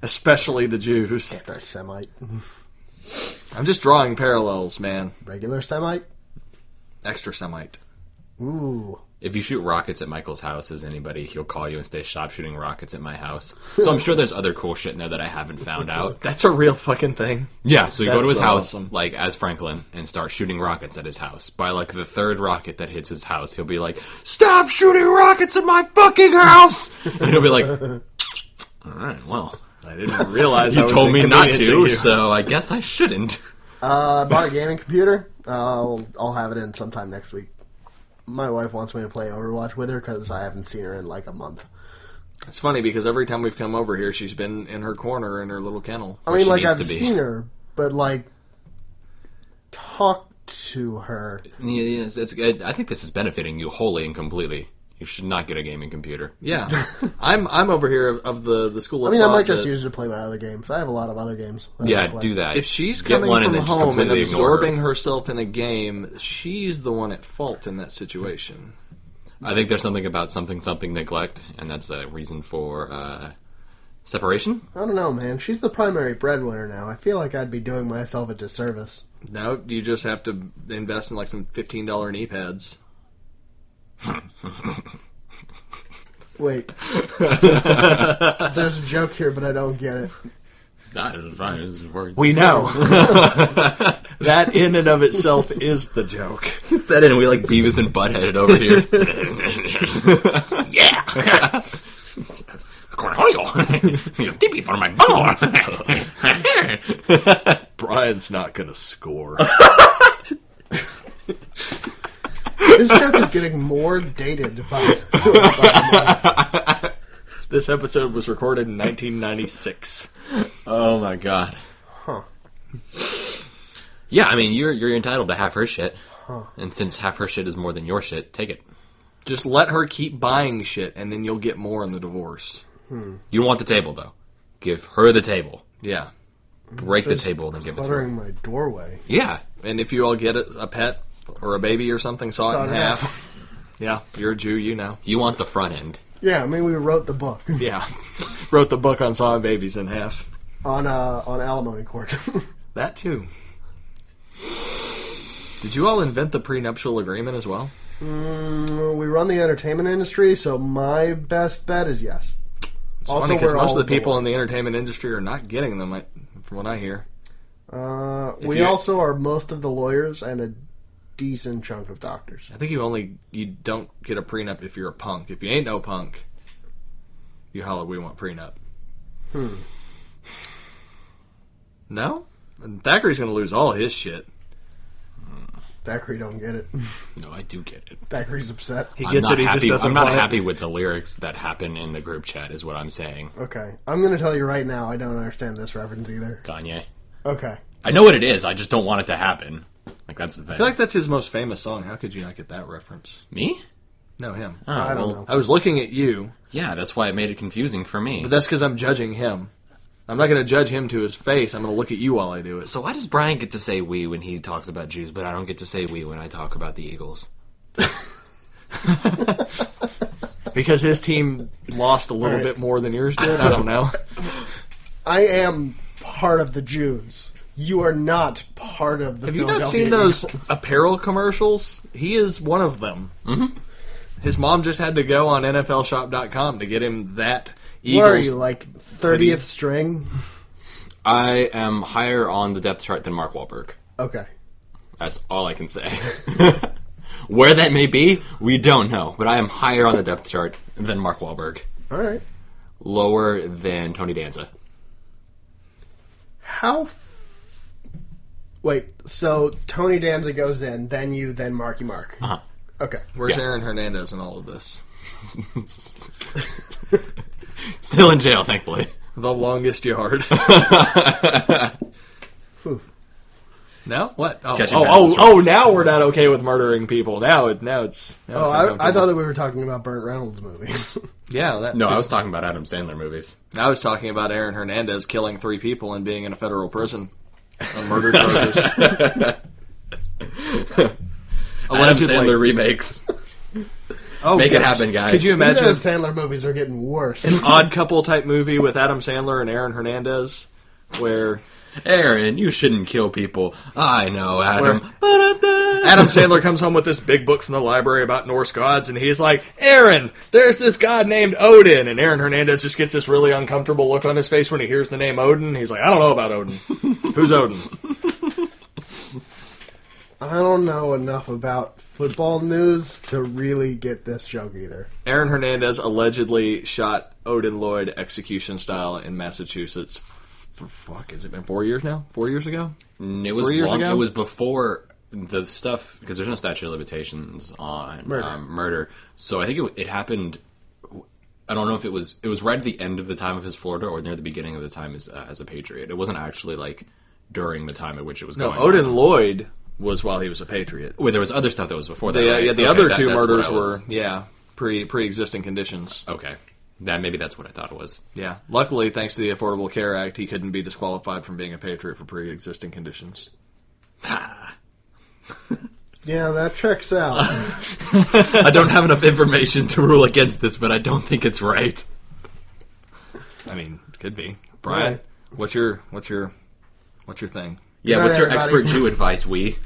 [SPEAKER 1] Especially the Jews.
[SPEAKER 2] They're Semite.
[SPEAKER 1] I'm just drawing parallels, man.
[SPEAKER 2] Regular Semite?
[SPEAKER 1] Extra Semite.
[SPEAKER 2] Ooh.
[SPEAKER 3] If you shoot rockets at Michael's house as anybody, he'll call you and say, "Stop shooting rockets at my house." So I'm sure there's other cool shit in there that I haven't found out.
[SPEAKER 1] That's a real fucking thing.
[SPEAKER 3] Yeah, so you go
[SPEAKER 1] That's
[SPEAKER 3] to his
[SPEAKER 1] so
[SPEAKER 3] house,
[SPEAKER 1] awesome.
[SPEAKER 3] like, as Franklin, and start shooting rockets at his house. By, like, the 3rd rocket that hits his house, he'll be like, "Stop shooting rockets at my fucking house!" And he'll be like, "Alright, well,
[SPEAKER 1] I didn't realize I
[SPEAKER 3] you
[SPEAKER 1] was
[SPEAKER 3] told me not
[SPEAKER 1] inconveniencing
[SPEAKER 3] to,
[SPEAKER 1] you.
[SPEAKER 3] so I guess I shouldn't."
[SPEAKER 2] I bought a gaming computer. I'll have it in sometime next week. My wife wants me to play Overwatch with her because I haven't seen her in like a month.
[SPEAKER 1] It's funny because every time we've come over here, she's been in her corner in her little kennel.
[SPEAKER 2] I mean,
[SPEAKER 3] she
[SPEAKER 2] like,
[SPEAKER 3] needs
[SPEAKER 2] I've
[SPEAKER 3] to be.
[SPEAKER 2] seen her, but, like, talk to her.
[SPEAKER 3] Yeah, it's good. I think this is benefiting you wholly and completely. You should not get a gaming computer.
[SPEAKER 1] Yeah, I'm over here of the school of
[SPEAKER 2] I mean, I
[SPEAKER 1] thought
[SPEAKER 2] might just
[SPEAKER 1] that
[SPEAKER 2] use it to play my other games. I have a lot of other games. that I
[SPEAKER 3] Yeah,
[SPEAKER 2] play.
[SPEAKER 3] do that.
[SPEAKER 1] if she's
[SPEAKER 3] Get
[SPEAKER 1] coming
[SPEAKER 3] one
[SPEAKER 1] from
[SPEAKER 3] and then just
[SPEAKER 1] home and
[SPEAKER 3] completely ignore
[SPEAKER 1] absorbing
[SPEAKER 3] her.
[SPEAKER 1] herself in a game, she's the one at fault in that situation.
[SPEAKER 3] I think there's something about something neglect, and that's a reason for separation.
[SPEAKER 2] I don't know, man. She's the primary breadwinner now. I feel like I'd be doing myself a disservice.
[SPEAKER 1] No, you just have to invest in like some $15 knee pads.
[SPEAKER 2] Wait. There's a joke here, but I don't get it.
[SPEAKER 3] That is fine. This is working.
[SPEAKER 1] We know. That in and of itself is the joke.
[SPEAKER 3] Said it, and we like Beavis and Buttheaded over here. Yeah. Cornholio. Tippy for my ball.
[SPEAKER 1] Brian's not going to score.
[SPEAKER 2] This joke is getting more dated by
[SPEAKER 1] This episode was recorded in 1996.
[SPEAKER 3] Oh my god.
[SPEAKER 2] Huh.
[SPEAKER 3] Yeah, I mean, you're entitled to half her shit. And since half her shit is more than your shit, take it.
[SPEAKER 1] Just let her keep buying shit, and then you'll get more in the divorce.
[SPEAKER 3] You don't want the table, though. Give her the table.
[SPEAKER 1] Yeah.
[SPEAKER 3] Break the
[SPEAKER 2] Just
[SPEAKER 3] table and then give it to her.
[SPEAKER 2] cluttering my doorway.
[SPEAKER 3] Yeah.
[SPEAKER 1] And if you all get a pet or a baby or something, saw it in half. Yeah, you're a Jew, you know.
[SPEAKER 3] You want the front end.
[SPEAKER 2] Yeah, I mean, we wrote the book
[SPEAKER 1] Yeah. Wrote the book on sawing babies in half.
[SPEAKER 2] on alimony court.
[SPEAKER 1] That too. Did you all invent the prenuptial agreement as well?
[SPEAKER 2] We run the entertainment industry, so my best bet is yes.
[SPEAKER 1] It's
[SPEAKER 2] Also,
[SPEAKER 1] funny because
[SPEAKER 2] we're
[SPEAKER 1] most
[SPEAKER 2] all
[SPEAKER 1] of the people in
[SPEAKER 2] lawyers.
[SPEAKER 1] the entertainment industry are not getting them, from what I hear.
[SPEAKER 2] We
[SPEAKER 1] you-
[SPEAKER 2] also are most of the lawyers and a decent chunk of doctors.
[SPEAKER 1] I think you don't get a prenup if you're a punk. If you ain't no punk, you holler, we want prenup. No? And Thackeray's going to lose all his shit.
[SPEAKER 2] Thackeray don't get it.
[SPEAKER 3] No, I do get it.
[SPEAKER 2] Thackeray's upset.
[SPEAKER 1] He
[SPEAKER 3] I'm
[SPEAKER 1] gets
[SPEAKER 3] not
[SPEAKER 1] it, he just
[SPEAKER 3] happy-
[SPEAKER 1] doesn't
[SPEAKER 3] I'm not
[SPEAKER 1] want it.
[SPEAKER 3] happy with the lyrics that happen in the group chat, is what I'm saying.
[SPEAKER 2] Okay, I'm going to tell you right now, I don't understand this reference either.
[SPEAKER 3] Kanye.
[SPEAKER 2] Okay.
[SPEAKER 3] I know what it is, I just don't want it to happen. Like, that's the thing.
[SPEAKER 1] I feel like that's his most famous song. How could you not get that reference?
[SPEAKER 3] Me?
[SPEAKER 1] No, him.
[SPEAKER 3] Oh,
[SPEAKER 2] I don't
[SPEAKER 3] well,
[SPEAKER 2] know.
[SPEAKER 1] I was looking at you,
[SPEAKER 3] yeah, that's why it made it confusing for me.
[SPEAKER 1] but that's because I'm judging him. I'm not going to judge him to his face. I'm going to look at you while I do it.
[SPEAKER 3] So why does Brian get to say we when he talks about Jews, but I don't get to say we when I talk about the Eagles?
[SPEAKER 1] Because his team lost a little
[SPEAKER 2] All right.
[SPEAKER 1] bit more than yours did? I don't know.
[SPEAKER 2] I am part of the Jews. You are not part of the
[SPEAKER 1] Have you not
[SPEAKER 2] Philadelphia
[SPEAKER 1] seen those
[SPEAKER 2] Eagles.
[SPEAKER 1] apparel commercials? He is one of them. Mm-hmm. His mom just had to go on NFLshop.com to get him that Eagles.
[SPEAKER 2] What are you, like 30th string?
[SPEAKER 3] I am higher on the depth chart than Mark Wahlberg.
[SPEAKER 2] Okay.
[SPEAKER 3] That's all I can say. Where that may be, we don't know. But I am higher on the depth chart than Mark Wahlberg.
[SPEAKER 2] All right.
[SPEAKER 3] Lower than Tony Danza.
[SPEAKER 2] Wait, so Tony Danza goes in, then you, then Marky Mark.
[SPEAKER 3] Uh-huh.
[SPEAKER 2] Okay.
[SPEAKER 1] Where's
[SPEAKER 3] Yeah.
[SPEAKER 1] Aaron Hernandez in all of this?
[SPEAKER 3] Still in jail, thankfully.
[SPEAKER 1] The longest yard.
[SPEAKER 2] Phew.
[SPEAKER 1] No? What? Oh,
[SPEAKER 3] Catching passes
[SPEAKER 1] now we're not okay with murdering people. Now it's
[SPEAKER 2] Oh, I thought that we were talking about Burt Reynolds movies.
[SPEAKER 1] Yeah, that
[SPEAKER 3] No,
[SPEAKER 1] too.
[SPEAKER 3] I was talking about Adam Sandler movies.
[SPEAKER 1] I was talking about Aaron Hernandez killing 3 people and being in a federal prison on murder charges.
[SPEAKER 3] Adam
[SPEAKER 1] Allegedly.
[SPEAKER 3] Sandler remakes.
[SPEAKER 1] Oh,
[SPEAKER 3] Make it
[SPEAKER 1] gosh.
[SPEAKER 3] happen, guys.
[SPEAKER 1] Could you
[SPEAKER 2] These Adam
[SPEAKER 1] imagine
[SPEAKER 2] Sandler movies are getting worse.
[SPEAKER 1] an odd couple type movie with Adam Sandler and Aaron Hernandez where
[SPEAKER 3] Aaron, you shouldn't kill people. I know, Adam.
[SPEAKER 1] Adam Sandler comes home with this big book from the library about Norse gods, and he's like, Aaron, there's this god named Odin. And Aaron Hernandez just gets this really uncomfortable look on his face when he hears the name Odin. He's like, I don't know about Odin. Who's Odin?
[SPEAKER 2] I don't know enough about football news to really get this joke either.
[SPEAKER 1] Aaron Hernandez allegedly shot Odin Lloyd execution style in Massachusetts. Fuck, has it been 4 years now? 4 years ago?
[SPEAKER 3] It was
[SPEAKER 1] 3 years ago?
[SPEAKER 3] It was before the stuff, because there's no statute of limitations on murder. So I think it happened. I don't know if it was right at the end of the time of his Florida or near the beginning of the time as a Patriot. It wasn't actually like during the time at which it was
[SPEAKER 1] No,
[SPEAKER 3] going
[SPEAKER 1] Odin
[SPEAKER 3] on.
[SPEAKER 1] Lloyd was while he was a Patriot.
[SPEAKER 3] Wait, there was other stuff that was before that. Right?
[SPEAKER 1] Yeah, the
[SPEAKER 3] Okay,
[SPEAKER 1] other two
[SPEAKER 3] that's
[SPEAKER 1] murders
[SPEAKER 3] what I was-
[SPEAKER 1] were pre-existing conditions.
[SPEAKER 3] Okay, maybe that's what I thought it was.
[SPEAKER 1] Yeah, luckily, thanks to the Affordable Care Act, he couldn't be disqualified from being a Patriot for pre-existing conditions.
[SPEAKER 2] Yeah, that checks out.
[SPEAKER 3] I don't have enough information to rule against this, but I don't think it's right.
[SPEAKER 1] I mean, it could be. Brian,
[SPEAKER 2] Right.
[SPEAKER 1] what's your thing?
[SPEAKER 3] Yeah,
[SPEAKER 2] Not
[SPEAKER 3] what's your
[SPEAKER 2] everybody.
[SPEAKER 3] expert Jew advice, we?